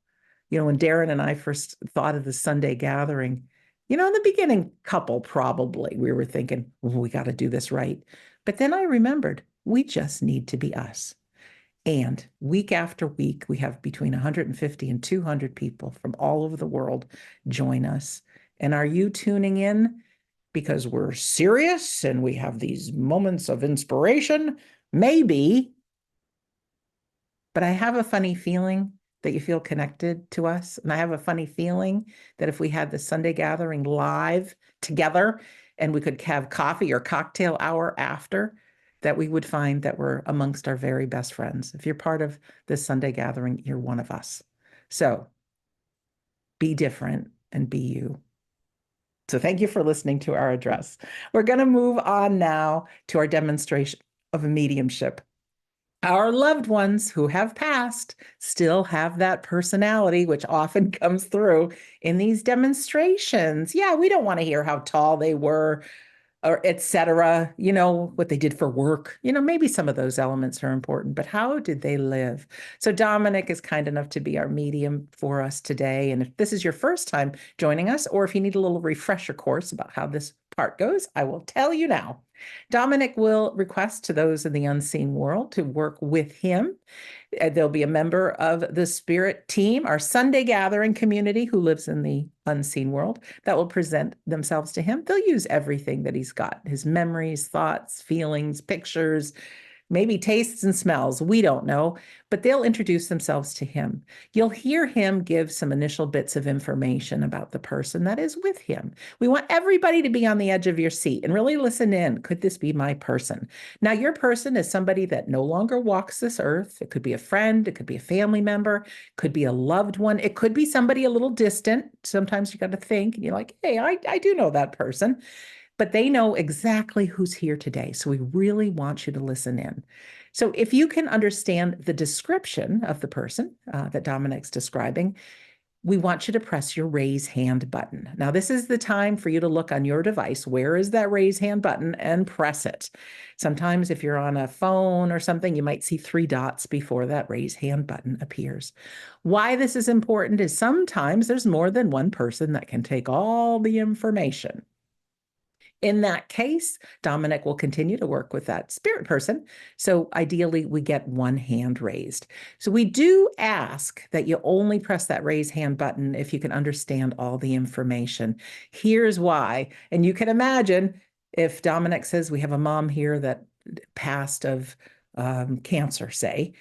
You know, when Darren and I first thought of the Sunday gathering, in the beginning, couple probably, we were thinking, well, we got to do this right. But then I remembered, we just need to be us. And week after week, we have between 150 and 200 people from all over the world join us. And are you tuning in because we're serious and we have these moments of inspiration? Maybe. But I have a funny feeling that you feel connected to us. And I have a funny feeling that if we had the Sunday gathering live together and we could have coffee or cocktail hour after, that we would find that we're amongst our very best friends. If you're part of this Sunday gathering, you're one of us. So be different and be you. So thank you for listening to our address. We're going to move on now to our demonstration of mediumship. Our loved ones who have passed still have that personality, which often comes through in these demonstrations. Yeah, we don't want to hear how tall they were, or et cetera, what they did for work. Maybe some of those elements are important, but how did they live? So Dominic is kind enough to be our medium for us today. And if this is your first time joining us, or if you need a little refresher course about how this part goes, I will tell you now. Dominic will request to those in the unseen world to work with him. There'll be a member of the spirit team, our Sunday gathering community who lives in the unseen world, that will present themselves to him. They'll use everything that he's got, his memories, thoughts, feelings, pictures, maybe tastes and smells. We don't know, but they'll introduce themselves to him. You'll hear him give some initial bits of information about the person that is with him. We want everybody to be on the edge of your seat and really listen in. Could this be my person? Now, your person is somebody that no longer walks this earth. It could be a friend. It could be a family member. It could be a loved one. It could be somebody a little distant. Sometimes you got to think and you're like, hey, I do know that person. But they know exactly who's here today. So we really want you to listen in. So if you can understand the description of the person that Dominic's describing, we want you to press your raise hand button. Now, this is the time for you to look on your device. Where is that raise hand button and press it? Sometimes if you're on a phone or something, you might see 3 dots before that raise hand button appears. Why this is important is sometimes there's more than one person that can take all the information. In that case, Dominic will continue to work with that spirit person. So ideally, we get one hand raised. So we do ask that you only press that raise hand button if you can understand all the information. Here's why. And you can imagine if Dominic says we have a mom here that passed of cancer, say,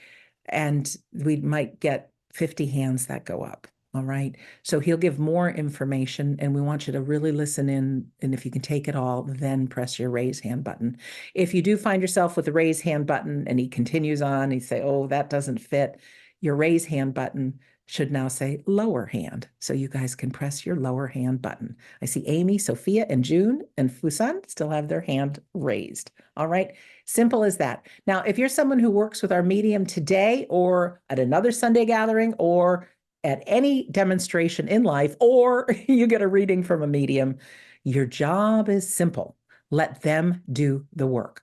and we might get 50 hands that go up. All right. So he'll give more information, and we want you to really listen in. And if you can take it all, then press your raise hand button. If you do find yourself with the raise hand button and he continues on, you say, oh, that doesn't fit, your raise hand button should now say lower hand. So you guys can press your lower hand button. I see Amy, Sophia, and June and Fusan still have their hand raised. All right. Simple as that. Now, if you're someone who works with our medium today or at another Sunday gathering or at any demonstration in life, or you get a reading from a medium, your job is simple. Let them do the work.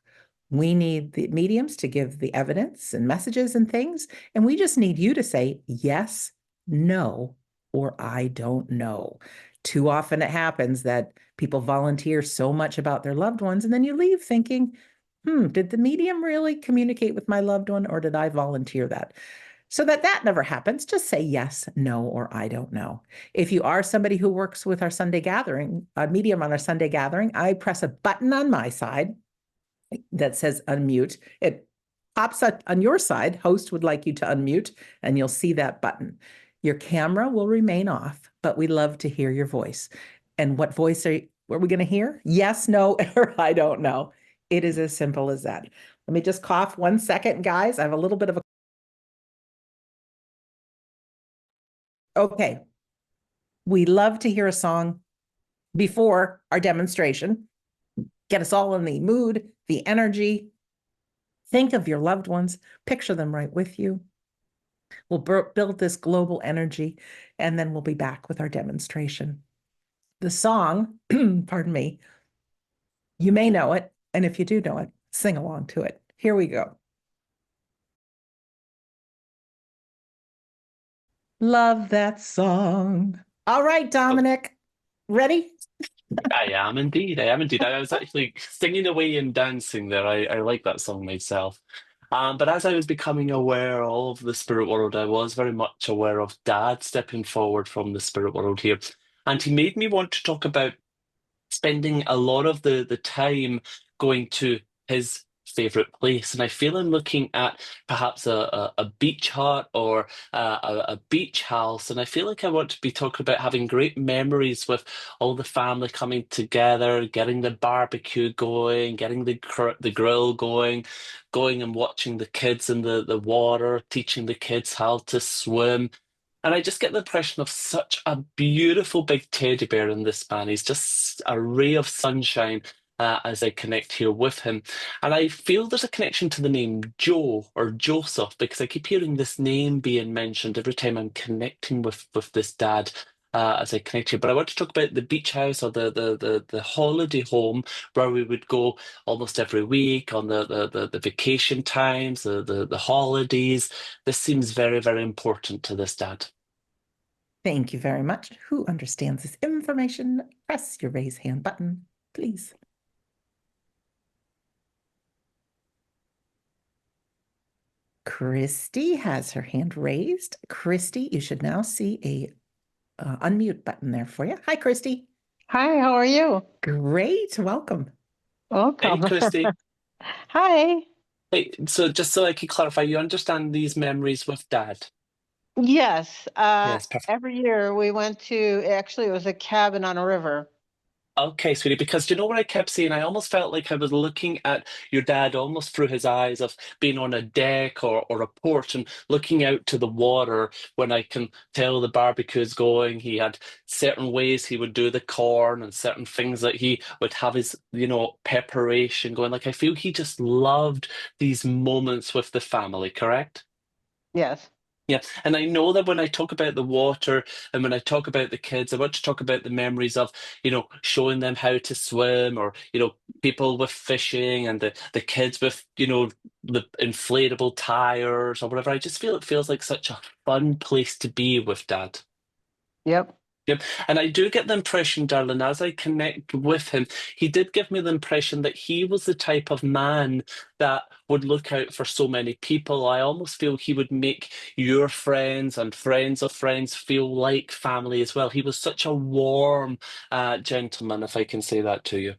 We need the mediums to give the evidence and messages and things, and we just need you to say yes, no, or I don't know. Too often it happens that people volunteer so much about their loved ones, and then you leave thinking, did the medium really communicate with my loved one, or did I volunteer that? So that never happens. Just say yes, no, or I don't know. If you are somebody who works with our Sunday gathering, a medium on our Sunday gathering, I press a button on my side that says unmute. It pops up on your side. Host would like you to unmute, and you'll see that button. Your camera will remain off, but we love to hear your voice. And what voice are we going to hear? Yes, no, or I don't know. It is as simple as that. Let me just cough 1 second, guys. I have a little bit of a Okay. We love to hear a song before our demonstration. Get us all in the mood, the energy. Think of your loved ones, picture them right with you. We'll build this global energy, and then we'll be back with our demonstration. The song, pardon me, you may know it, and if you do know it, sing along to it. Here we go. Love that song. All right, Dominic, ready? I am indeed. I am indeed. I was actually singing away and dancing there. I like that song myself. But as I was becoming aware of the spirit world, I was very much aware of Dad stepping forward from the spirit world here. And he made me want to talk about spending a lot of the time going to his favorite place. And I feel I'm looking at perhaps a beach hut or a beach house. And I feel like I want to be talking about having great memories with all the family coming together, getting the barbecue going, getting the grill going, going and watching the kids in the water, teaching the kids how to swim. And I just get the impression of such a beautiful big teddy bear in this man. He's just a ray of sunshine as I connect here with him. And I feel there's a connection to the name Joe or Joseph because I keep hearing this name being mentioned every time I'm connecting with this dad. As I connect here, but I want to talk about the beach house or the holiday home where we would go almost every week on the vacation times, the holidays. This seems very, very important to this dad. Thank you very much. Who understands this information? Press your raise hand button, please. Christy has her hand raised. Christy, you should now see a unmute button there for you. Hi, Christy. Hi, how are you? Great. Welcome. Hey, Welcome. Christy. Hi. Hey, so just so I can clarify, you understand these memories with Dad? Yes, Yes, perfect. every year we went to, actually, it was a cabin on a river. Okay, sweetie, because do you know what I kept saying? I almost felt like I was looking at your dad almost through his eyes of being on a deck or a porch and looking out to the water when I can tell the barbecue's going. He had certain ways he would do the corn and certain things that he would have his, preparation going. Like I feel he just loved these moments with the family, correct? Yes. Yeah, and I know that when I talk about the water and when I talk about the kids, I want to talk about the memories of, showing them how to swim, or, people with fishing, and the kids with, the inflatable tires or whatever. I just feel it feels like such a fun place to be with Dad. Yep. Yep. And I do get the impression, darling, as I connect with him, he did give me the impression that he was the type of man that would look out for so many people. I almost feel he would make your friends and friends of friends feel like family as well. He was such a warm gentleman, if I can say that to you.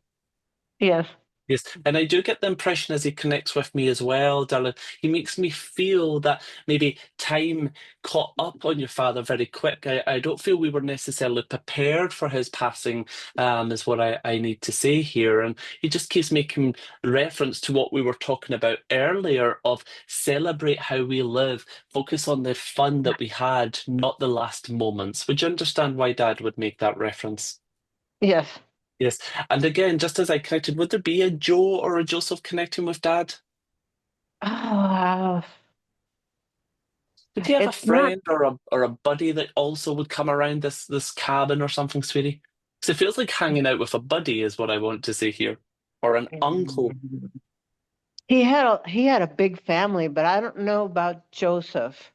Yes. Yes, and I do get the impression as he connects with me as well, darling. He makes me feel that maybe time caught up on your father very quick. I don't feel we were necessarily prepared for his passing, is what I need to say here. And he just keeps making reference to what we were talking about earlier of celebrate how we live, focus on the fun that we had, not the last moments. Would you understand why Dad would make that reference? Yes. Yes. And again, just as I connected, would there be a Joe or a Joseph connecting with Dad? Oh, Did he have a it's not. friend or a buddy that also would come around this cabin or something, sweetie? Because it feels like hanging out with a buddy is what I want to say here. Or an uncle. He had a big family, but I don't know about Joseph.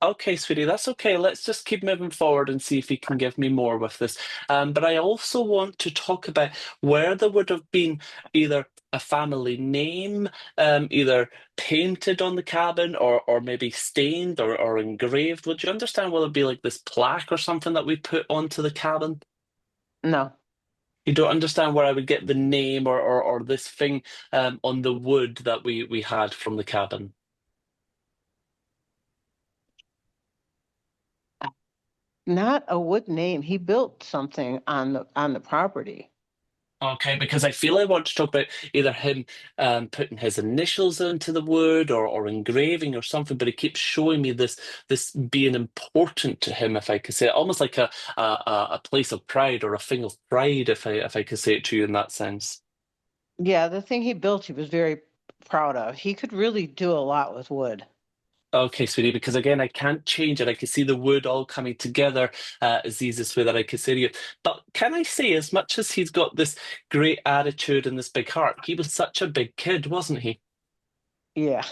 Okay, sweetie, that's okay. Let's just keep moving forward and see if he can give me more with this. But I also want to talk about where there would have been either a family name, either painted on the cabin or maybe stained or engraved. Would you understand what it'd be like this plaque or something that we put onto the cabin? No, You don't understand where I would get the name or this thing on the wood that we had from the cabin. not a wood name. He built something on the property. Okay, because I feel I want to talk about either him putting his initials into the wood or engraving or something, but he keeps showing me this being important to him, if I could say it, almost like a place of pride or a thing of pride, if I could say it to you in that sense. Yeah, the thing he built, he was very proud of. He could really do a lot with wood. Okay, sweetie, because again, I can't change it. I can see the wood all coming together is the easiest way that I could say to you. But can I say, as much as he's got this great attitude and this big heart, he was such a big kid, wasn't he? Yeah.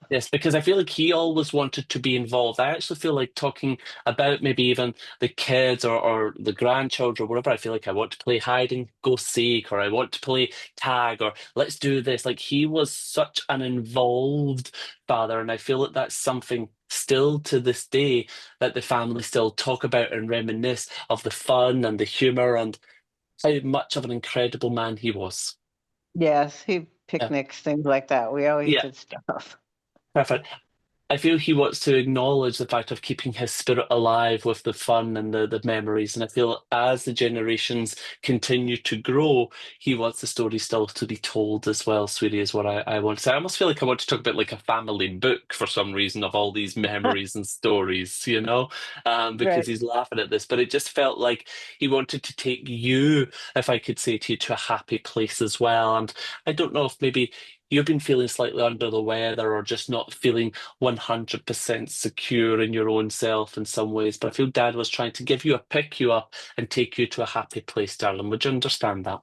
Yes, because I feel like he always wanted to be involved. I actually feel like talking about maybe even the kids or the grandchildren or whatever. I feel like I want to play hide and go seek, or I want to play tag, or let's do this. Like he was such an involved father, and I feel that that's something still to this day that the family still talk about and reminisce of the fun and the humor and how much of an incredible man he was. Yes, he Yeah. picnics, things like that. We always Yeah, did stuff. perfect. I feel he wants to acknowledge the fact of keeping his spirit alive with the fun and the memories. And I feel as the generations continue to grow, he wants the story still to be told as well, sweetie, is what I want to say. I almost feel like I want to talk about like a family book for some reason of all these memories and stories, because Right. he's laughing at this. But it just felt like he wanted to take you, if I could say to you, to a happy place as well. And I don't know if maybe you've been feeling slightly under the weather or just not feeling 100% secure in your own self in some ways. But I feel Dad was trying to pick you up and take you to a happy place, darling. Would you understand that?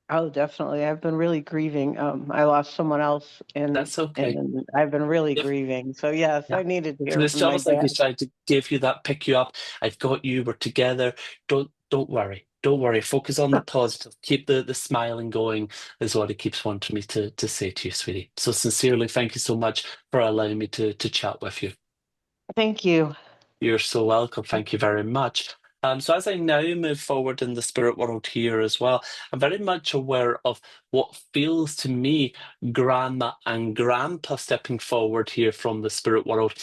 Oh, definitely. I've been really grieving. I lost someone else That's okay. and I've been really If grieving. So yes, Yeah. I needed to So hear it's from my almost like he's dad. trying to give you that, pick you up. I've got you. We're together. Don't worry. Don't worry. Focus on the positive. Keep the smiling going is what he keeps wanting me to say to you, sweetie. So sincerely, thank you so much for allowing me to chat with you. Thank you. You're so welcome. Thank you very much. So as I now move forward in the spirit world here as well, I'm very much aware of what feels to me grandma and grandpa stepping forward here from the spirit world.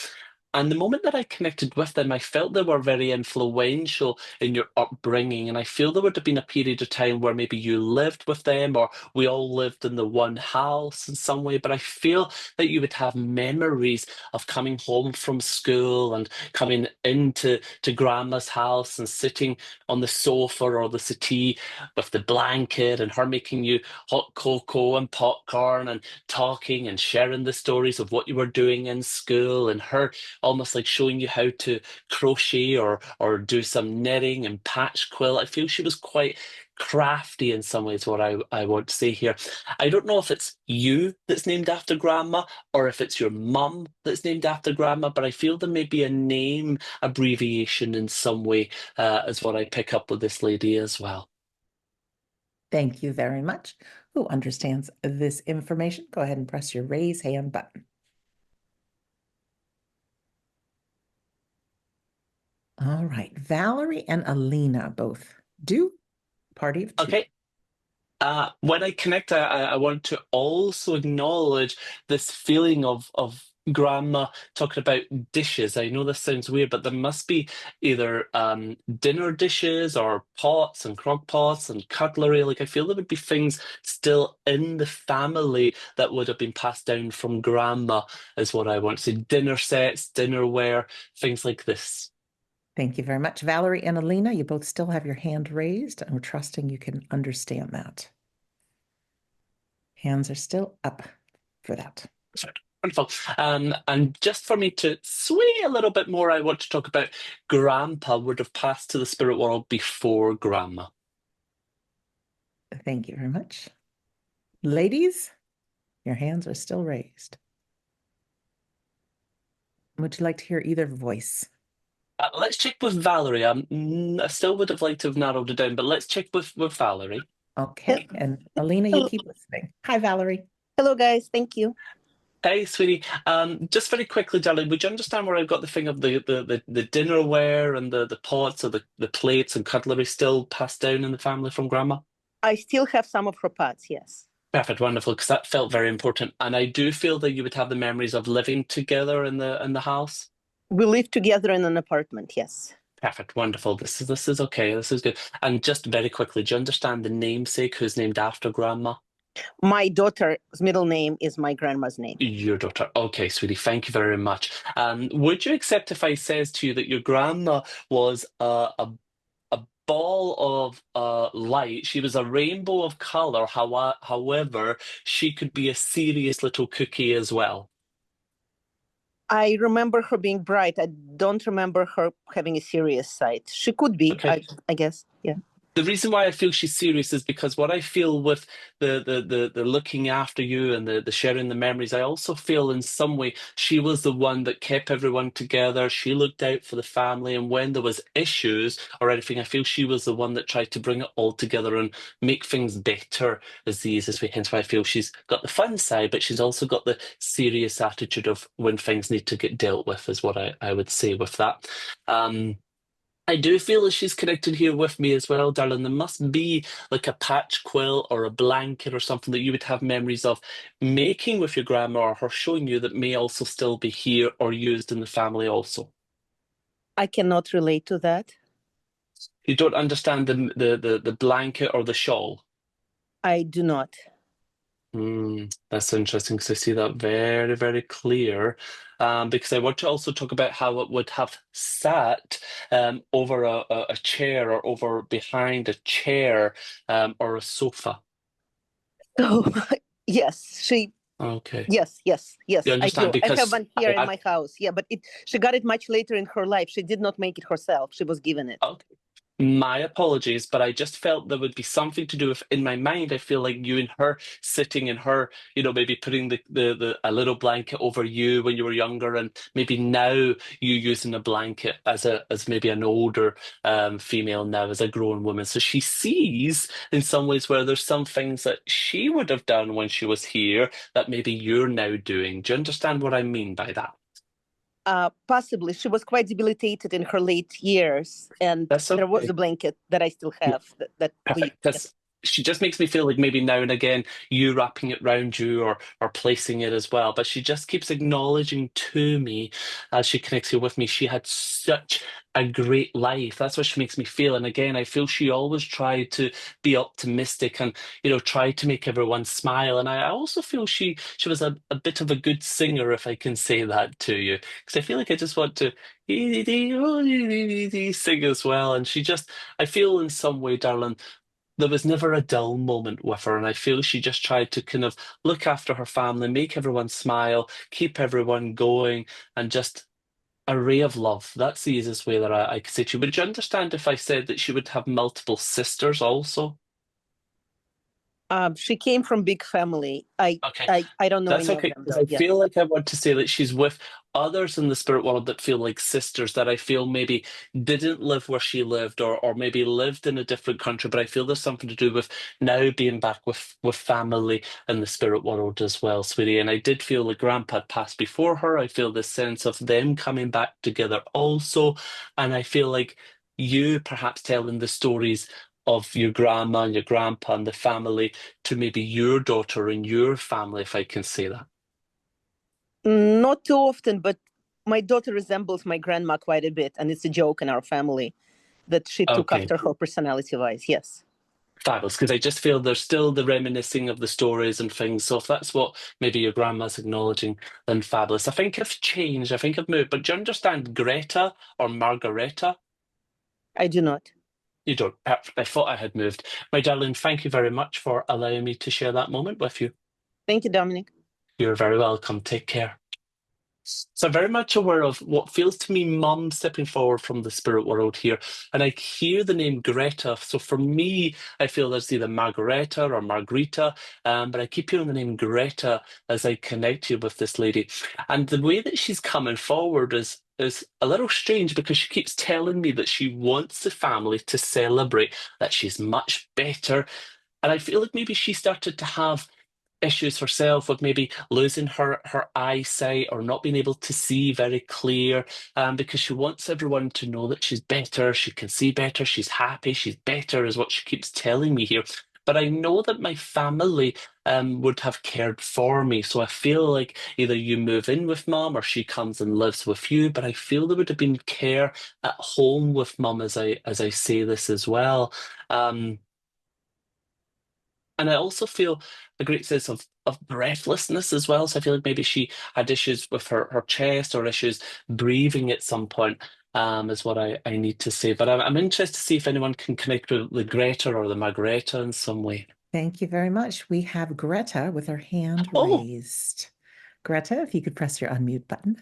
And the moment that I connected with them, I felt they were very influential in your upbringing. And I feel there would have been a period of time where maybe you lived with them or we all lived in the one house in some way. But I feel that you would have memories of coming home from school and coming into grandma's house and sitting on the sofa or the settee with the blanket and her making you hot cocoa and popcorn and talking and sharing the stories of what you were doing in school and her almost like showing you how to crochet or do some knitting and patch quilt. I feel she was quite crafty in some ways, what I want to say here. I don't know if it's you that's named after Grandma or if it's your mum that's named after Grandma, but I feel there may be a name abbreviation in some way, is what I pick up with this lady as well. Thank you very much. Who understands this information? Go ahead and press your raise hand button. All right, Valerie and Alina both do. Party of two. Okay. When I connect, I want to also acknowledge this feeling of Grandma talking about dishes. I know this sounds weird, but there must be either dinner dishes or pots and crock pots and cutlery. Like, I feel there would be things still in the family that would have been passed down from Grandma, is what I want to say. Dinner sets, dinnerware, things like this. Thank you very much. Valerie and Alina, you both still have your hand raised, and we're trusting you can understand that. Hands are still up for that. Wonderful. And just for me to sway a little bit more, I want to talk about Grandpa would have passed to the spirit world before Grandma. Thank you very much. Ladies, your hands are still raised. Would you like to hear either voice? Let's check with Valerie. I still would have liked to have narrowed it down, but let's check with Valerie. Okay, and Alina, you keep listening. Hi, Valerie. Hello, guys. Thank you. Hey, sweetie. Just very quickly, darling, would you understand where I've got the thing of the dinnerware and the pots or the plates and cutlery still passed down in the family from Grandma? I still have some of her pots, yes. Perfect, wonderful, because that felt very important. And I do feel that you would have the memories of living together in the house. We live together in an apartment, yes. Perfect, wonderful. This is okay. This is good. And just very quickly, do you understand the namesake who's named after Grandma? My daughter's middle name is my grandma's name. Your daughter. Okay, sweetie. Thank you very much. Would you accept if I says to you that your grandma was a ball of light? She was a rainbow of color. However, she could be a serious little cookie as well. I remember her being bright. I don't remember her having a serious side. She could be, Okay. I guess, yeah. The reason why I feel she's serious is because what I feel with the looking after you and the sharing the memories, I also feel in some way she was the one that kept everyone together. She looked out for the family, and when there was issues or anything, I feel she was the one that tried to bring it all together and make things better as the easiest way. Hence why I feel she's got the fun side, but she's also got the serious attitude of when things need to get dealt with, is what I would say with that. I do feel that she's connected here with me as well, darling. There must be like a patch quilt or a blanket or something that you would have memories of making with your grandma or her showing you that may also still be here or used in the family also. I cannot relate to that. You don't understand the blanket or the shawl? I do not. That's interesting because I see that very, very clear. Because I want to also talk about how it would have sat over a chair or over behind a chair or a sofa. So, yes, she. Okay. Yes. You I understand? do. I have Because one here I- in my house. Yeah, but she got it much later in her life. She did not make it herself. She was given it. Okay. My apologies, but I just felt there would be something to do with, in my mind, I feel like you and her sitting in her, maybe putting a little blanket over you when you were younger, and maybe now you using a blanket as maybe an older female now as a grown woman. So she sees in some ways where there's some things that she would have done when she was here that maybe you're now doing. Do you understand what I mean by that? Possibly. She was quite debilitated in her late years, and That's there was okay. a blanket that I still have that we. Perfect. Because she just makes me feel like maybe now and again you wrapping it round you or placing it as well. But she just keeps acknowledging to me as she connects here with me, she had such a great life. That's what she makes me feel. And again, I feel she always tried to be optimistic and try to make everyone smile. And I also feel she was a bit of a good singer, if I can say that to you, because I feel like I just want to sing as well. And I feel in some way, darling, there was never a dull moment with her, and I feel she just tried to kind of look after her family, make everyone smile, keep everyone going, and just a ray of love. That's the easiest way that I could say to you. Would you understand if I said that she would have multiple sisters also? She came from big family. Okay. I don't know That's any of okay, them because though. I Yeah. feel like I want to say that she's with others in the spirit world that feel like sisters that I feel maybe didn't live where she lived, or maybe lived in a different country, but I feel there's something to do with now being back with family in the spirit world as well, sweetie. And I did feel like Grandpa had passed before her. I feel this sense of them coming back together also. And I feel like you perhaps telling the stories of your grandma and your grandpa and the family to maybe your daughter and your family, if I can say that. Not too often, but my daughter resembles my grandma quite a bit, and it's a joke in our family that she took Okay, after her personality-wise. Yes. fabulous. Because I just feel there's still the reminiscing of the stories and things. So if that's what maybe your grandma's acknowledging, then fabulous. I think I've changed. I think I've moved. But do you understand Greta or Margareta? I do not. You don't. Perfect. I thought I had moved. My darling, thank you very much for allowing me to share that moment with you. Thank you, Dominic. You're very welcome. Take care. So I'm very much aware of what feels to me mum stepping forward from the spirit world here. And I hear the name Greta. So for me, I feel there's either Margareta or Margarita, but I keep hearing the name Greta as I connect you with this lady. And the way that she's coming forward is a little strange because she keeps telling me that she wants the family to celebrate that she's much better. And I feel like maybe she started to have issues herself with maybe losing her eyesight or not being able to see very clear, because she wants everyone to know that she's better, she can see better, she's happy, she's better, is what she keeps telling me here. But I know that my family would have cared for me. So I feel like either you move in with mum or she comes and lives with you. But I feel there would have been care at home with mum as I say this as well. Um, and I also feel a great sense of breathlessness as well. So I feel like maybe she had issues with her chest or issues breathing at some point, is what I need to say. But I'm interested to see if anyone can connect with the Greta or the Margareta in some way. Thank you very much. We have Greta with her hand Oh, raised. Greta, if you could press your unmute button.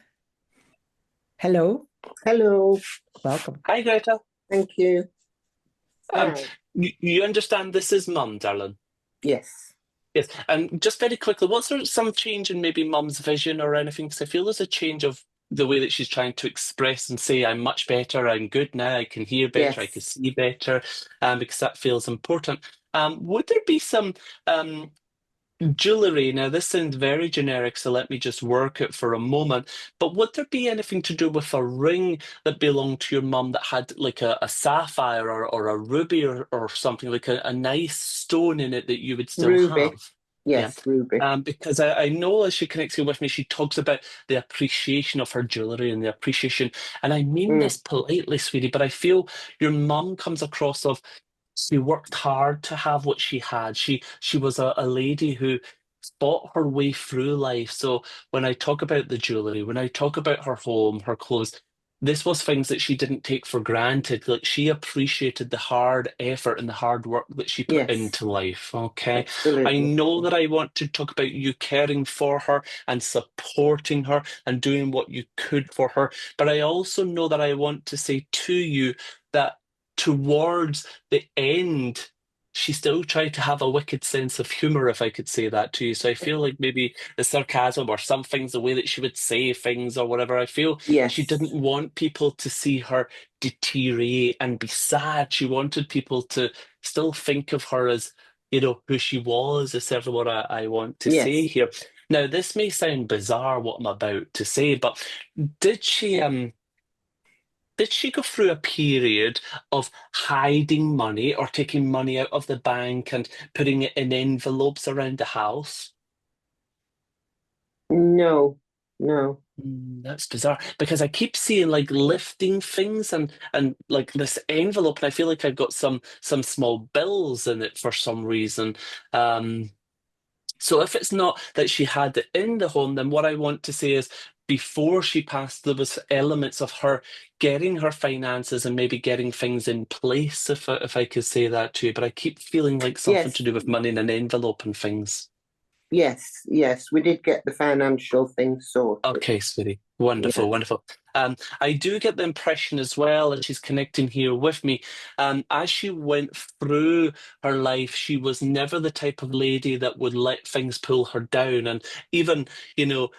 Hello, Hello, welcome. hi, Greta. thank you. Um, Hi. you understand this is mum, darling? Yes. Yes. And just very quickly, was there some change in maybe mum's vision or anything? Because I feel there's a change of the way that she's trying to express and say, I'm much better, I'm good now, I can hear better, I can Yes. see better, because that feels important. Would there be some jewelry? Now, this sounds very generic, so let me just work it for a moment. But would there be anything to do with a ring that belonged to your mum that had like a sapphire or a ruby or something, like a nice stone in it that you would still Ruby. have? Yeah. Yes, Ruby. Because I know as she connects here with me, she talks about the appreciation of her jewelry and the appreciation. And I mean this politely, sweetie, but I feel your mum comes across of she worked hard to have what she had. She was a lady who fought her way through life. So when I talk about the jewelry, when I talk about her home, her clothes, this was things that she didn't take for granted. Like she appreciated the hard effort and the hard work that she put Yes, into life. Okay. I absolutely. know that I want to talk about you caring for her and supporting her and doing what you could for her. But I also know that I want to say to you that towards the end, she still tried to have a wicked sense of humor, if I could say that to you. So I feel like maybe the sarcasm or some things, the way that she would say things or whatever, I feel she didn't Yes. want people to see her deteriorate and be sad. She wanted people to still think of her as, who she was, is sort of what I want to say Yes. here. Now, this may sound bizarre, what I'm about to say, but did she did she go through a period of hiding money or taking money out of the bank and putting it in envelopes around the house? No. No. That's bizarre because I keep seeing like lifting things and like this envelope, and I feel like I've got some small bills in it for some reason. Um, So if it's not that she had it in the home, then what I want to say is before she passed, there was elements of her getting her finances and maybe getting things in place, if I could say that to you. But I keep feeling like something to Yes. do with money in an envelope and things. Yes, yes, we did get the financial thing sorted. Okay, sweetie. Wonderful, Yeah. wonderful. I do get the impression as well, and she's connecting here with me. As she went through her life, she was never the type of lady that would let things pull her down. And even, you know,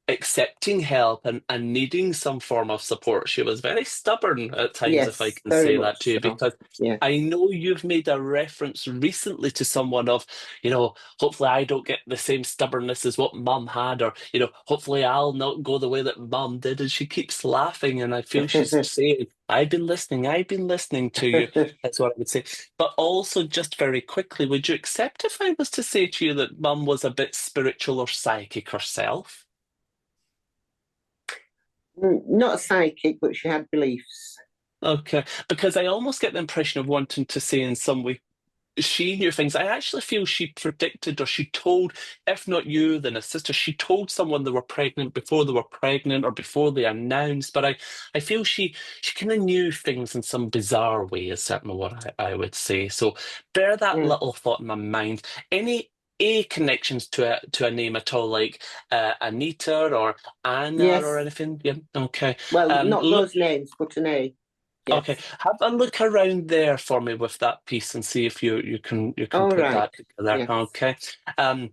accepting help and needing some form of support. She was very stubborn at times, if I Yes, can very say much that to you, so. because Yeah. I know you've made a reference recently to someone of, hopefully I don't get the same stubbornness as what mum had, or, hopefully I'll not go the way that mum did. And she keeps laughing, and I feel she's saying, I've been listening to you. That's what I would say. But also, just very quickly, would you accept if I was to say to you that mum was a bit spiritual or psychic herself? Not psychic, but she had beliefs. Okay, because I almost get the impression of wanting to say in some way, she knew things. I actually feel she predicted, or she told, if not you, then a sister, she told someone they were pregnant before they were pregnant or before they announced. But I feel she kind of knew things in some bizarre way, is certainly what I would say. So bear that Mm. little thought in my mind. Any connections to a name at all, like Anita or Anna or Yes. anything? Yeah, okay. Well, not Look. those names, but an A. Okay, Yes. have a look around there for me with that piece and see if you can All put right. that together. Yes. Okay.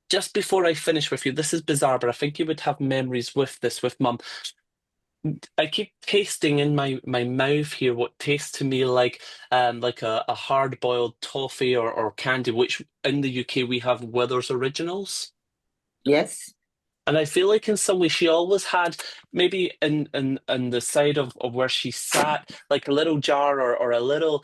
Just before I finish with you, this is bizarre, but I think you would have memories with this with mum. I keep tasting in my mouth here what tastes to me like a hard boiled toffee or candy, which in the UK we have Withers Originals. Yes. And I feel like in some way she always had, maybe in the side of where she sat, like a little jar or a little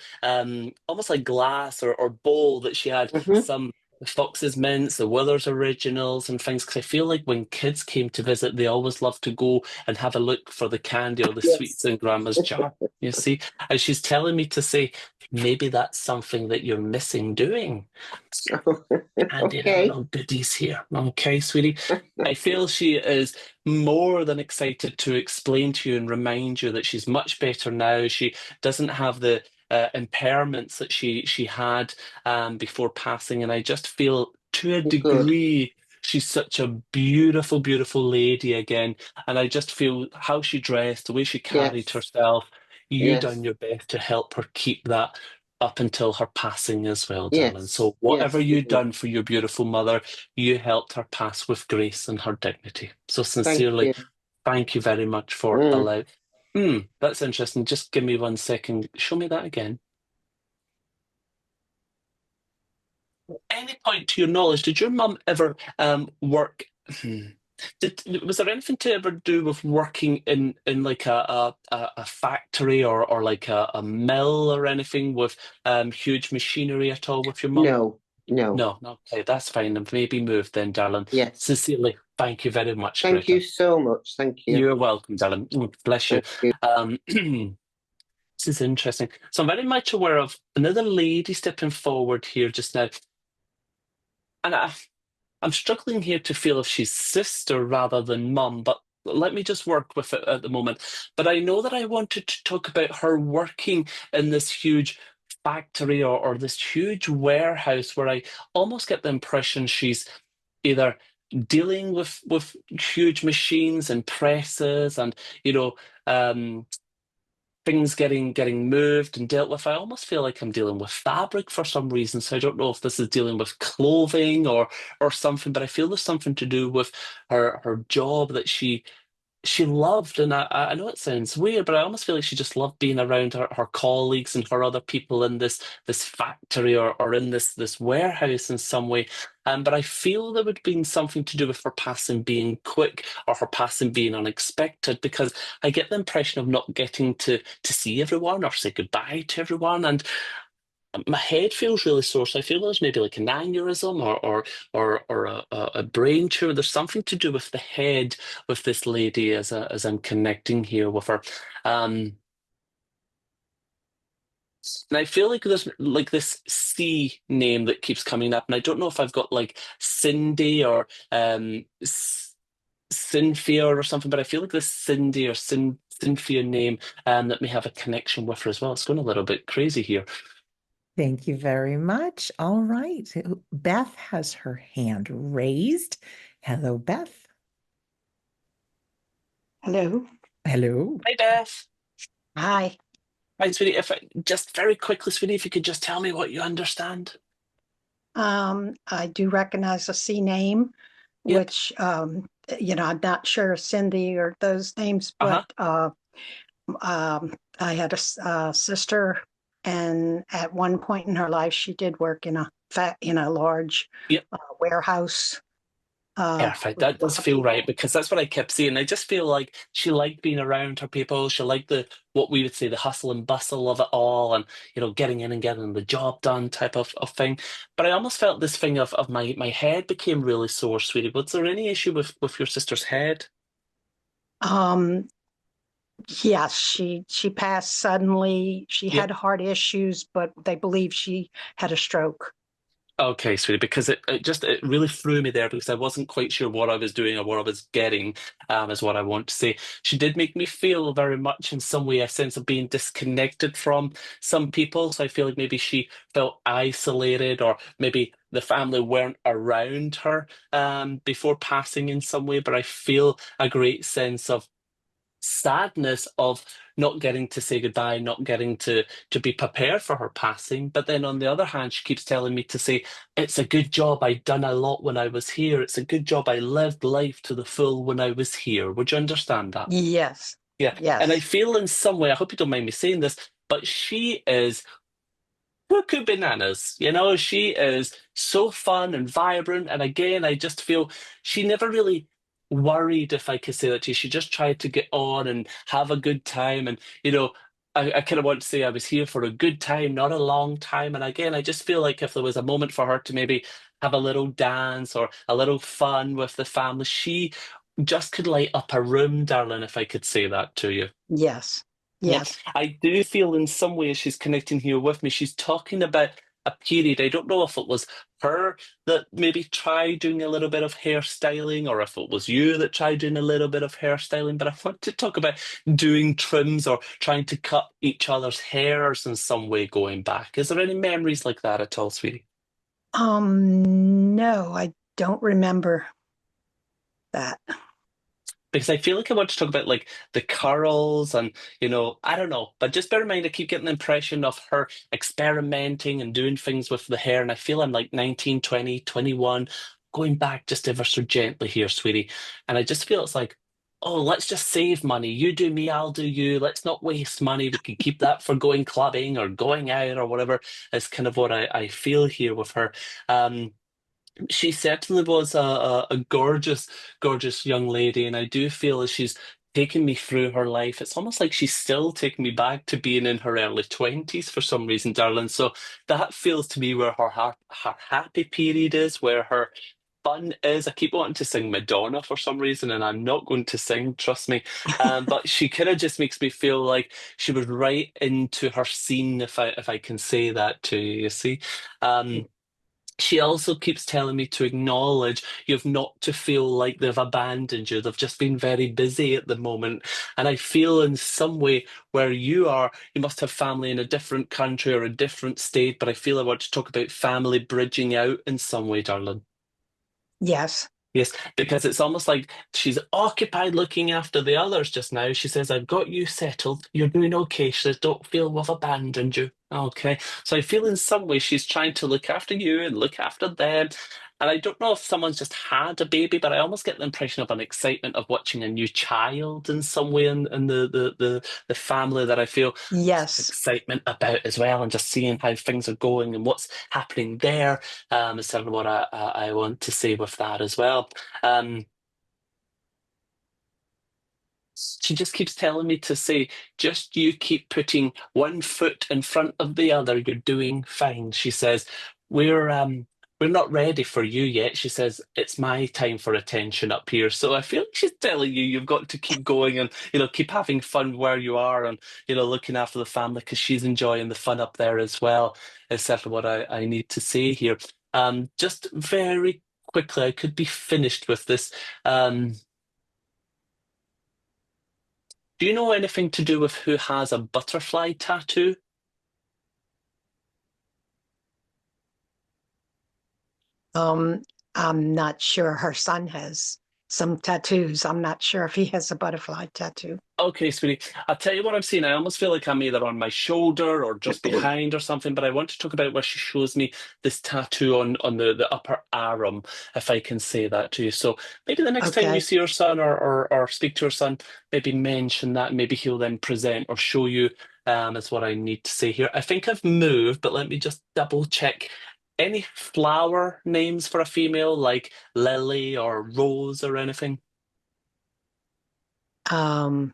almost like glass or bowl that she had Mm-hmm. some Fox's Mints, the Withers Originals and things. Because I feel like when kids came to visit, they always loved to go and have a look for the candy or the sweets Yes. in Grandma's jar. You see? And she's telling me to say, maybe that's something that you're missing doing. Handing out Okay. little goodies here. Okay, sweetie. I feel she is more than excited to explain to you and remind you that she's much better now. She doesn't have the impairments that she had before passing, and I just feel to a Good. degree she's such a beautiful, beautiful lady again. And I just feel how she dressed, the way she carried Yes. herself. You done Yes. your best to help her keep that up until her passing as well, darling. Yes. So whatever Yes, we you did. done for your beautiful mother, you helped her pass with grace and her dignity. So Thank sincerely, you. thank you very much for Mm. allowing. That's interesting. Just give me 1 second. Show me that again. Any point to your knowledge, did your mum ever work? Was there anything to ever do with working in like a factory or like a mill or anything with huge machinery at all with your mum? No. No. No, okay, that's fine. I've maybe moved then, darling. Yes. Sincerely, thank you very much, Thank you Greta. so much. Thank you. You're welcome, darling. Bless you. Thank you. This is interesting. So I'm very much aware of another lady stepping forward here just now. And I'm struggling here to feel if she's sister rather than mum, but let me just work with it at the moment. But I know that I wanted to talk about her working in this huge factory or this huge warehouse where I almost get the impression she's either dealing with huge machines and presses and um, things getting moved and dealt with. I almost feel like I'm dealing with fabric for some reason. So I don't know if this is dealing with clothing or something, but I feel there's something to do with her job that she loved. And I know it sounds weird, but I almost feel like she just loved being around her colleagues and her other people in this factory or in this warehouse in some way. But I feel there would have been something to do with her passing being quick or her passing being unexpected, because I get the impression of not getting to see everyone or say goodbye to everyone. And my head feels really sore, so I feel there's maybe like an aneurysm or a brain tumor. There's something to do with the head with this lady as I'm connecting here with her. And I feel like there's like this C name that keeps coming up, and I don't know if I've got like Cindy or Cynthia or something, but I feel like this Cindy or Cynthia name that may have a connection with her as well. It's going a little bit crazy here. Thank you very much. All right. Beth has her hand raised. Hello, Beth. Hello. Hello. Hi, Beth. Hi. Right, sweetie, just very quickly, sweetie, if you could just tell me what you understand. I do recognize a C name, Yep. which I'm not sure Cindy or those names, Uh-huh. but I had a sister, and at one point in her life, she did work in a large Yep. warehouse. Perfect. With That a does lot of feel right people. because that's what I kept seeing. I just feel like she liked being around her people. She liked the what we would say the hustle and bustle of it all, and getting in and getting the job done type of thing. But I almost felt this thing of my head became really sore, sweetie. Was there any issue with your sister's head? Um, yes, she passed suddenly. She Yep. had heart issues, but they believe she had a stroke. Okay, sweetie, because it really threw me there because I wasn't quite sure what I was doing or what I was getting, is what I want to say. She did make me feel very much in some way a sense of being disconnected from some people. So I feel like maybe she felt isolated or maybe the family weren't around her before passing in some way. But I feel a great sense of sadness of not getting to say goodbye, not getting to be prepared for her passing. But then on the other hand, she keeps telling me to say, it's a good job I done a lot when I was here. It's a good job I lived life to the full when I was here. Would you understand that? Yes, Yeah. And I yes, feel in some way, I hope you don't mind me saying this, but she is cuckoo bananas. She is so fun and vibrant. And again, I just feel she never really worried, if I could say that to you. She just tried to get on and have a good time. And, I kind of want to say I was here for a good time, not a long time. And again, I just feel like if there was a moment for her to maybe have a little dance or a little fun with the family, she just could light up a room, darling, if I could say that to you. yes, Yeah, yes. I do feel in some ways she's connecting here with me. She's talking about a period. I don't know if it was her that maybe tried doing a little bit of hairstyling or if it was you that tried doing a little bit of hairstyling. But I want to talk about doing trims or trying to cut each other's hairs in some way going back. Is there any memories like that at all, sweetie? No, I don't remember that. Because I feel like I want to talk about like the curls and I don't know, but just bear in mind I keep getting the impression of her experimenting and doing things with the hair, and I feel I'm like 19, 20, 21, going back just ever so gently here, sweetie. And I just feel it's like, oh, let's just save money. You do me, I'll do you. Let's not waste money. We can keep that for going clubbing or going out or whatever. Is kind of what I feel here with her. She certainly was a gorgeous, gorgeous young lady, and I do feel as she's taken me through her life, it's almost like she's still taking me back to being in her early 20s for some reason, darling. So that feels to me where her happy period is, where her fun is. I keep wanting to sing Madonna for some reason, and I'm not going to sing, trust me. But she kind of just makes me feel like she was right into her scene, if I can say that to you, you see. She also keeps telling me to acknowledge you've not to feel like they've abandoned you. They've just been very busy at the moment. And I feel in some way where you are, you must have family in a different country or a different state. But I feel I want to talk about family bridging out in some way, darling. Yes, Yes, because it's almost like she's occupied looking after the others just now. She says, I've got you settled. You're doing okay. She says, don't feel we've abandoned you. Okay. So I feel in some way she's trying to look after you and look after them. And I don't know if someone's just had a baby, but I almost get the impression of an excitement of watching a new child in some way in the family that I feel yes, excitement about as well, and just seeing how things are going and what's happening there, is sort of what I want to say with that as well. Um, she just keeps telling me to say, just you keep putting one foot in front of the other. You're doing fine. She says, we're not ready for you yet. She says, it's my time for attention up here. So I feel like she's telling you you've got to keep going and, keep having fun where you are and, looking after the family because she's enjoying the fun up there as well, is certainly what I need to say here. Just very quickly, I could be finished with this. Do you know anything to do with who has a butterfly tattoo? I'm not sure. Her son has some tattoos. I'm not sure if he has a butterfly tattoo. Okay, sweetie. I'll tell you what I'm seeing. I almost feel like I'm either on my shoulder or just behind or something, but I want to talk about where she shows me this tattoo on the upper arm, if I can say that to you. So maybe the next time you Okay. see your son or speak to your son, maybe mention that. Maybe he'll then present or show you is what I need to say here. I think I've moved, but let me just double check. Any flower names for a female like Lily or Rose or anything? Um,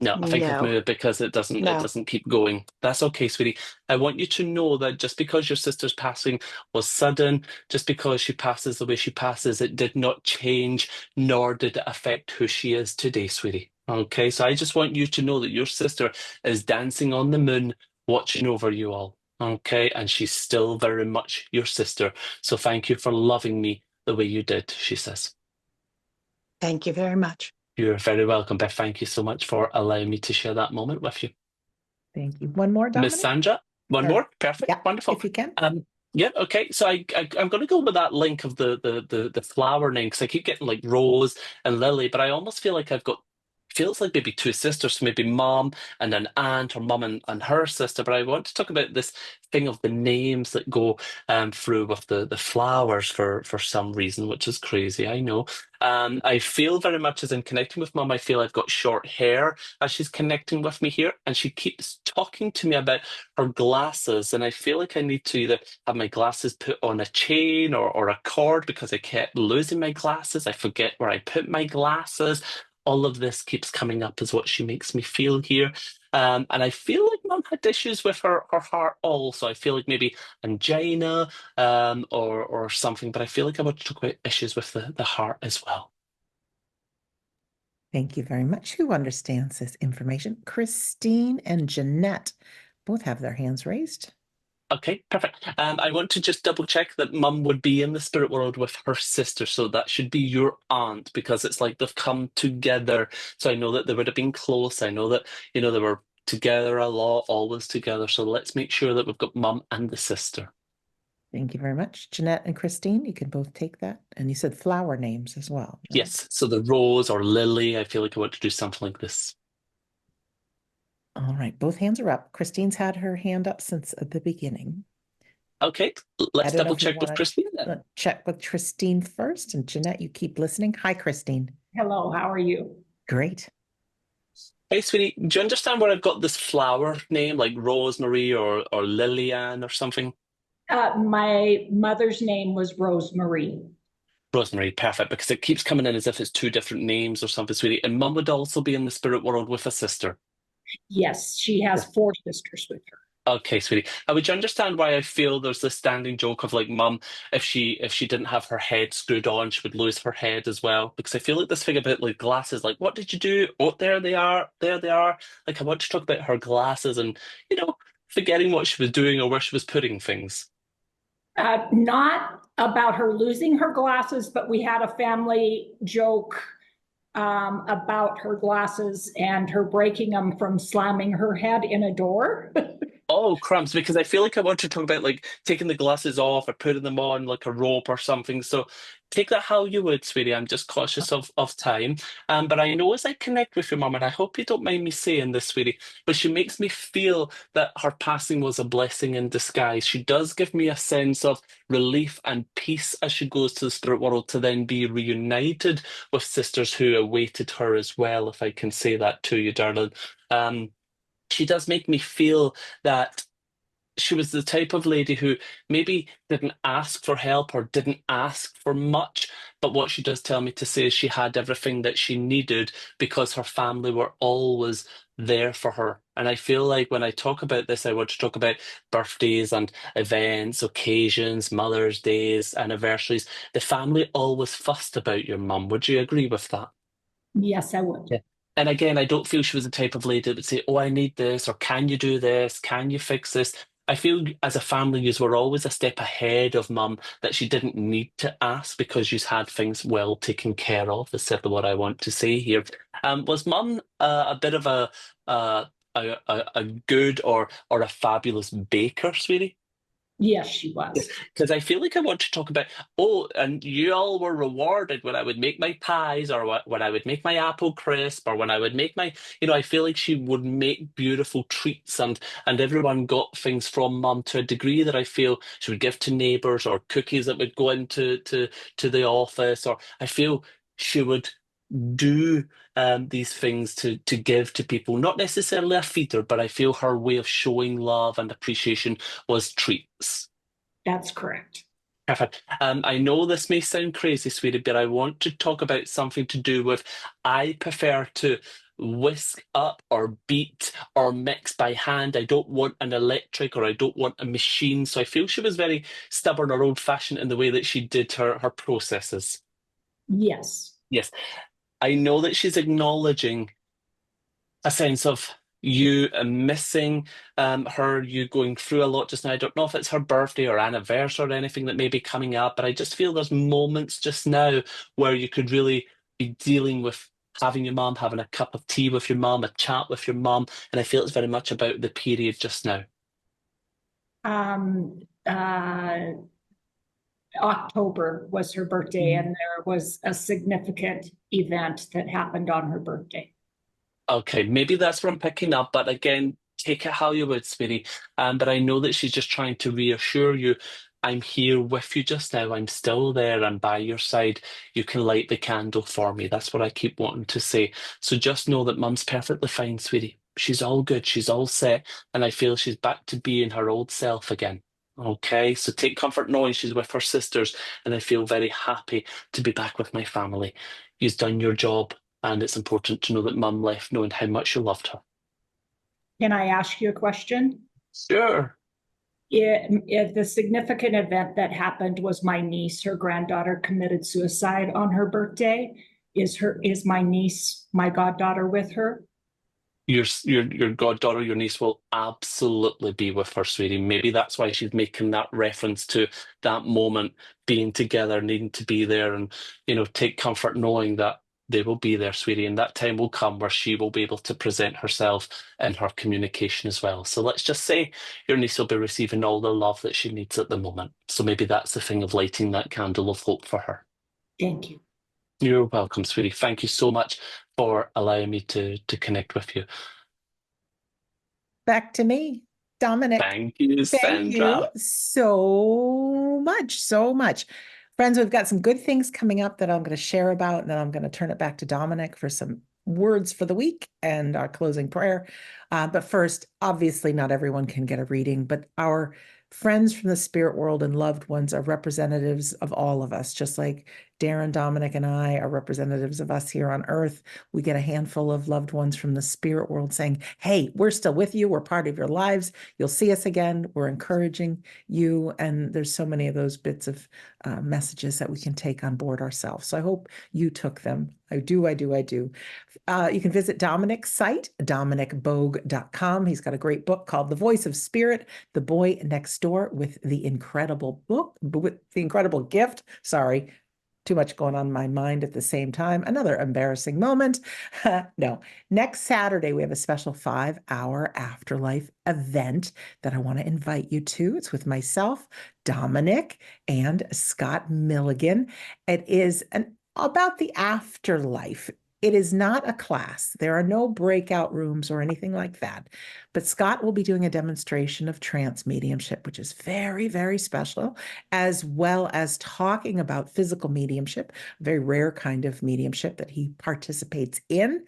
No, I think I've no, moved because it no. doesn't keep going. That's okay, sweetie. I want you to know that just because your sister's passing was sudden, just because she passes the way she passes, it did not change, nor did it affect who she is today, sweetie. Okay, so I just want you to know that your sister is dancing on the moon, watching over you all. Okay, and she's still very much your sister. So thank you for loving me the way you did, she says. Thank you very much. You're very welcome, Beth. Thank you so much for allowing me to share that moment with you. Thank you. One more, Miss Dominic? Sandra, one Or- more. Perfect. Yeah, Wonderful. if you can. Yeah, okay. So I'm going to go with that link of the flower name because I keep getting like Rose and Lily, but I almost feel like I've got feels like maybe two sisters, so maybe mom and an aunt or mom and her sister. But I want to talk about this thing of the names that go through with the flowers for some reason, which is crazy, I know. I feel very much as I'm connecting with mom, I feel I've got short hair as she's connecting with me here, and she keeps talking to me about her glasses, and I feel like I need to either have my glasses put on a chain or a cord because I kept losing my glasses. I forget where I put my glasses. All of this keeps coming up as what she makes me feel here. And I feel like mum had issues with her heart also. I feel like maybe angina or something, but I feel like I want to talk about issues with the heart as well. Thank you very much. Who understands this information? Christine and Jeanette both have their hands raised. Okay, perfect. I want to just double check that mum would be in the spirit world with her sister. So that should be your aunt because it's like they've come together. So I know that they would have been close. I know that, they were together a lot, always together. So let's make sure that we've got mum and the sister. Thank you very much. Jeanette and Christine, you can both take that. And you said flower names as well. Right? Yes. So the Rose or Lily, I feel like I want to do something like this. All right, both hands are up. Christine's had her hand up since the beginning. Okay, let's I don't know double if you check with wanna Christine then. Check with Christine first. And Jeanette, you keep listening. Hi, Christine. Hello, how are you? Great. Hey, sweetie, do you understand where I've got this flower name, like Rosemary or Lillian or something? My mother's name was Rosemary. Rosemary, perfect, because it keeps coming in as if it's two different names or something, sweetie. And mum would also be in the spirit world with a sister. Yes, she has 4 sisters with her. Okay, sweetie. Would you understand why I feel there's this standing joke of like mum, if she didn't have her head screwed on, she would lose her head as well? Because I feel like this thing about like glasses, like what did you do? Oh, there they are, there they are. Like I want to talk about her glasses and forgetting what she was doing or where she was putting things. Not about her losing her glasses, but we had a family joke about her glasses and her breaking them from slamming her head in a door. Oh, crumbs, because I feel like I want to talk about like taking the glasses off or putting them on like a rope or something. So take that how you would, sweetie. I'm just cautious of time. But I know as I connect with your mum, and I hope you don't mind me saying this, sweetie, but she makes me feel that her passing was a blessing in disguise. She does give me a sense of relief and peace as she goes to the spirit world to then be reunited with sisters who awaited her as well, if I can say that to you, darling. She does make me feel that she was the type of lady who maybe didn't ask for help or didn't ask for much, but what she does tell me to say is she had everything that she needed because her family were always there for her. And I feel like when I talk about this, I want to talk about birthdays and events, occasions, Mother's Days, anniversaries. The family always fussed about your mum. Would you agree with that? Yes, I would. Yeah. And again, I don't feel she was the type of lady that would say, oh, I need this, or can you do this? Can you fix this? I feel as a family, you were always a step ahead of mum that she didn't need to ask because you had things well taken care of, is simply what I want to say here. Was mum a bit of a good or a fabulous baker, sweetie? Yes, she was. Because I feel like I want to talk about, oh, and you all were rewarded when I would make my pies, or when I would make my apple crisp, or when I would make my, I feel like she would make beautiful treats, and everyone got things from mum to a degree that I feel she would give to neighbours, or cookies that would go into to the office, or I feel she would do these things to give to people, not necessarily a feeder, but I feel her way of showing love and appreciation was treats. That's correct. Perfect. I know this may sound crazy, sweetie, but I want to talk about something to do with I prefer to whisk up or beat or mix by hand. I don't want an electric, or I don't want a machine. So I feel she was very stubborn or old-fashioned in the way that she did her processes. Yes. Yes. I know that she's acknowledging a sense of you missing her, you going through a lot just now. I don't know if it's her birthday or anniversary or anything that may be coming up, but I just feel there's moments just now where you could really be dealing with having your mum, having a cup of tea with your mum, a chat with your mum, and I feel it's very much about the period just now. October was her birthday, and there was a significant event that happened on her birthday. Okay, maybe that's what I'm picking up, but again, take it how you would, sweetie. But I know that she's just trying to reassure you, I'm here with you just now. I'm still there. I'm by your side. You can light the candle for me. That's what I keep wanting to say. So just know that mum's perfectly fine, sweetie. She's all good. She's all set. And I feel she's back to being her old self again. Okay, so take comfort knowing she's with her sisters, and I feel very happy to be back with my family. You've done your job. And it's important to know that mum left knowing how much you loved her. Can I ask you a question? Sure. The significant event that happened was my niece, her granddaughter, committed suicide on her birthday. Is my niece, my goddaughter, with her? Your goddaughter, your niece will absolutely be with her, sweetie. Maybe that's why she's making that reference to that moment, being together, needing to be there, and take comfort knowing that they will be there, sweetie, and that time will come where she will be able to present herself in her communication as well. So let's just say your niece will be receiving all the love that she needs at the moment. So maybe that's the thing of lighting that candle of hope for her. Thank you. You're welcome, sweetie. Thank you so much for allowing me to connect with you. Back to me, Dominic. Thank you, Thank Sandra. you so much, so much. Friends, we've got some good things coming up that I'm going to share about, and then I'm going to turn it back to Dominic for some words for the week and our closing prayer. But first, obviously, not everyone can get a reading, but our friends from the spirit world and loved ones are representatives of all of us, just like Darren, Dominic, and I are representatives of us here on earth. We get a handful of loved ones from the spirit world saying, hey, we're still with you. We're part of your lives. You'll see us again. We're encouraging you. And there's so many of those bits of messages that we can take on board ourselves. So I hope you took them. I do. You can visit Dominic's site, dominicbogue.com. He's got a great book called The Voice of Spirit, The Boy Next Door with the Incredible Gift. Sorry, too much going on in my mind at the same time. Another embarrassing moment. No, next Saturday, we have a special 5-hour afterlife event that I want to invite you to. It's with myself, Dominic, and Scott Milligan. It is about the afterlife. It is not a class. There are no breakout rooms or anything like that. But Scott will be doing a demonstration of trance mediumship, which is very, very special, as well as talking about physical mediumship, a very rare kind of mediumship that he participates in.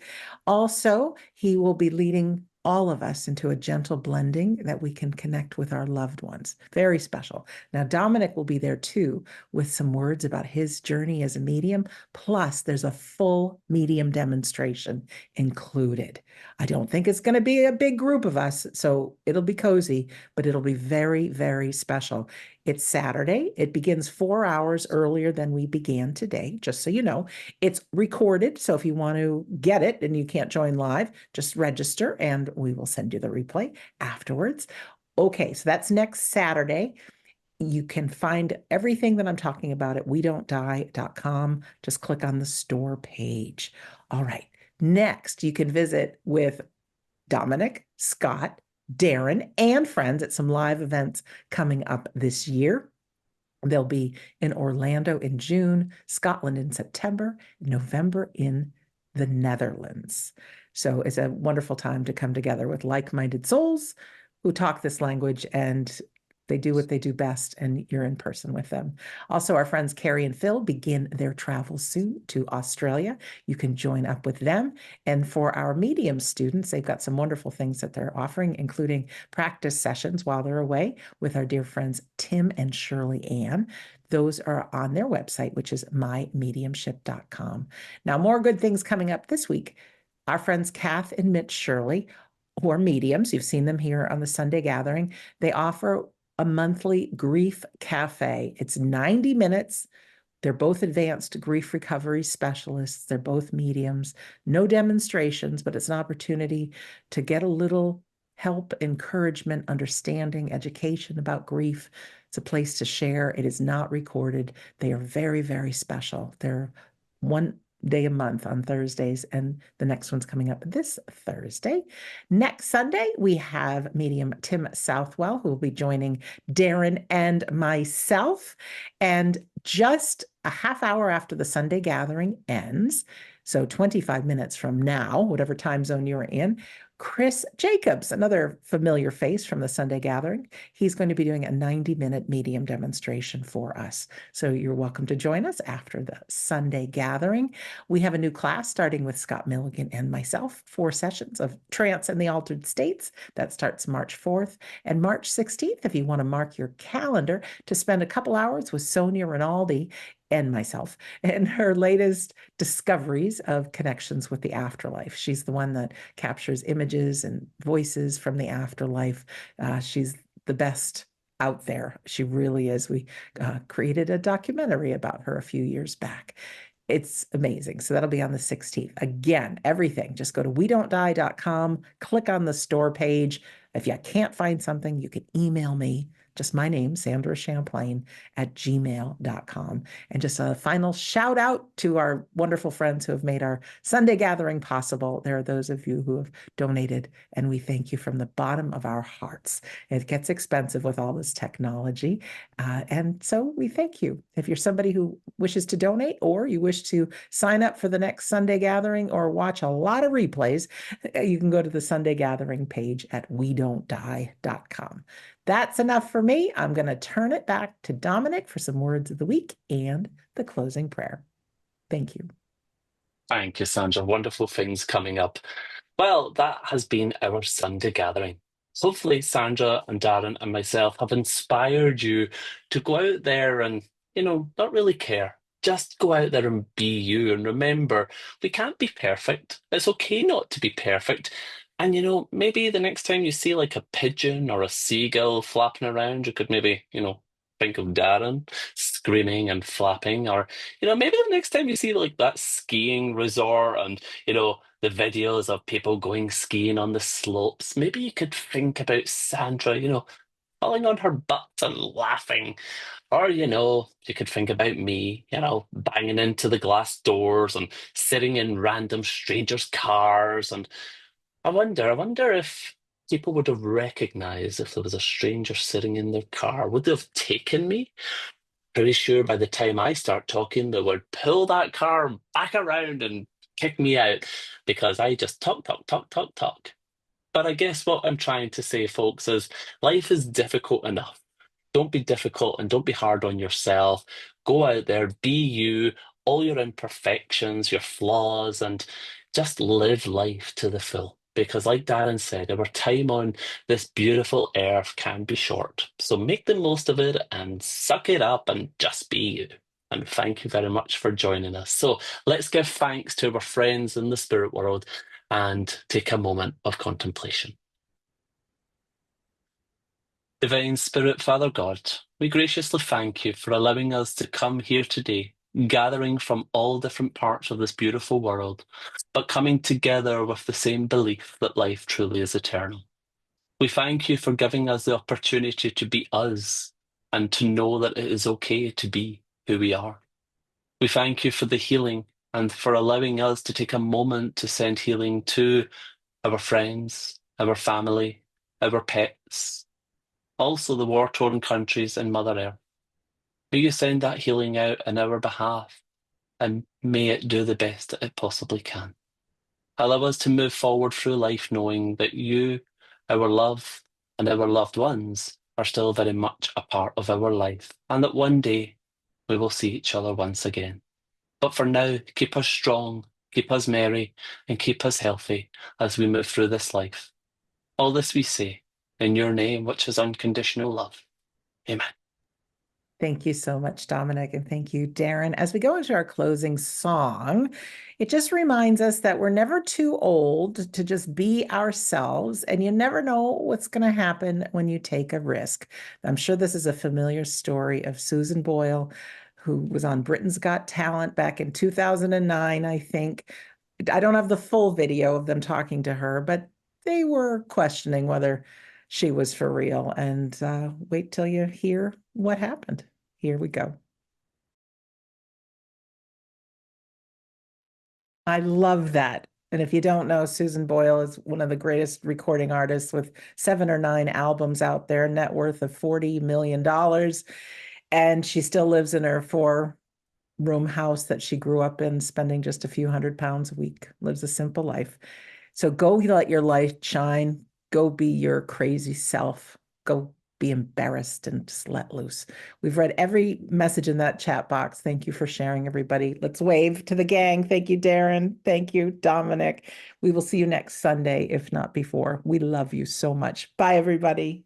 Also, he will be leading all of us into a gentle blending that we can connect with our loved ones. Very special. Now, Dominic will be there too with some words about his journey as a medium. Plus, there's a full medium demonstration included. I don't think it's going to be a big group of us, so it'll be cozy, but it'll be very, very special. It's Saturday. It begins 4 hours earlier than we began today, just so you know. It's recorded, so if you want to get it and you can't join live, just register and we will send you the replay afterwards. Okay, so that's next Saturday. You can find everything that I'm talking about at wedon'tdie.com. Just click on the store page. All right, next you can visit with Dominic, Scott, Darren and friends at some live events coming up this year. They'll be in Orlando in June, Scotland in September, November in the Netherlands. So it's a wonderful time to come together with like-minded souls who talk this language, and they do what they do best, and you're in person with them. Also, our friends Carrie and Phil begin their travel soon to Australia. You can join up with them. And for our medium students, they've got some wonderful things that they're offering, including practice sessions while they're away with our dear friends Tim and Shirley Ann. Those are on their website, which is mymediumship.com. Now, more good things coming up this week. Our friends Kath and Mitch Shirley, who are mediums, you've seen them here on the Sunday Gathering, they offer a monthly grief cafe. It's 90 minutes. They're both advanced grief recovery specialists. They're both mediums. No demonstrations, but it's an opportunity to get a little help, encouragement, understanding, education about grief. It's a place to share. It is not recorded. They are very, very special. They're one day a month on Thursdays, and the next one's coming up this Thursday. Next Sunday, we have medium Tim Southwell, who will be joining Darren and myself. And just a half hour after the Sunday Gathering ends, so 25 minutes from now, whatever time zone you're in, Chris Jacobs, another familiar face from the Sunday Gathering, he's going to be doing a 90-minute medium demonstration for us. So you're welcome to join us after the Sunday Gathering. We have a new class starting with Scott Milligan and myself, 4 sessions of Trance and the Altered States. That starts March 4th and March 16th, if you want to mark your calendar to spend a couple hours with Sonia Rinaldi and myself and her latest discoveries of connections with the afterlife. She's the one that captures images and voices from the afterlife. She's the best out there. She really is. We created a documentary about her a few years back. It's amazing. So that'll be on the 16th. Again, everything, just go to wedon'tdie.com, click on the store page. If you can't find something, you can email me. Just my name, Sandra Champlain @gmail.com. And just a final shout out to our wonderful friends who have made our Sunday Gathering possible. There are those of you who have donated, and we thank you from the bottom of our hearts. It gets expensive with all this technology. And so we thank you. If you're somebody who wishes to donate, or you wish to sign up for the next Sunday Gathering or watch a lot of replays, you can go to the Sunday Gathering page at wedon'tdie.com. That's enough for me. I'm going to turn it back to Dominic for some words of the week and the closing prayer. Thank you. Thank you, Sandra. Wonderful things coming up. Well, that has been our Sunday Gathering. Hopefully, Sandra and Darren and myself have inspired you to go out there and, not really care. Just go out there and be you. And remember, we can't be perfect. It's okay not to be perfect. And, maybe the next time you see like a pigeon or a seagull flapping around, you could maybe, think of Darren screaming and flapping. Or, maybe the next time you see like that skiing resort and, the videos of people going skiing on the slopes, maybe you could think about Sandra, falling on her butt and laughing. Or, you could think about me, banging into the glass doors and sitting in random strangers' cars. And I wonder if people would have recognized if there was a stranger sitting in their car. Would they have taken me? Pretty sure by the time I start talking, they would pull that car back around and kick me out because I just talk, talk, talk, talk, talk. But I guess what I'm trying to say, folks, is life is difficult enough. Don't be difficult and don't be hard on yourself. Go out there, be you, all your imperfections, your flaws, and just live life to the full. Because like Darren said, our time on this beautiful earth can be short. So make the most of it and suck it up and just be you. And thank you very much for joining us. So let's give thanks to our friends in the spirit world and take a moment of contemplation. Divine Spirit, Father God, we graciously thank you for allowing us to come here today, gathering from all different parts of this beautiful world, but coming together with the same belief that life truly is eternal. We thank you for giving us the opportunity to be us and to know that it is okay to be who we are. We thank you for the healing and for allowing us to take a moment to send healing to our friends, our family, our pets, also the war-torn countries and Mother Earth. May you send that healing out on our behalf, and may it do the best that it possibly can. Allow us to move forward through life knowing that you, our love, and our loved ones are still very much a part of our life, and that one day we will see each other once again. But for now, keep us strong, keep us merry, and keep us healthy as we move through this life. All this we say in your name, which is unconditional love. Amen. Thank you so much, Dominic, and thank you, Darren. As we go into our closing song, it just reminds us that we're never too old to just be ourselves, and you never know what's going to happen when you take a risk. I'm sure this is a familiar story of Susan Boyle, who was on Britain's Got Talent back in 2009, I think. I don't have the full video of them talking to her, but they were questioning whether she was for real. And wait till you hear what happened. Here we go. I love that. And if you don't know, Susan Boyle is one of the greatest recording artists with 7 or 9 albums out there, net worth of $40 million. And she still lives in her 4-room house that she grew up in, spending just a few £100 a week, lives a simple life. So go let your light shine. Go be your crazy self. Go be embarrassed and just let loose. We've read every message in that chat box. Thank you for sharing, everybody. Let's wave to the gang. Thank you, Darren. Thank you, Dominic. We will see you next Sunday, if not before. We love you so much. Bye, everybody.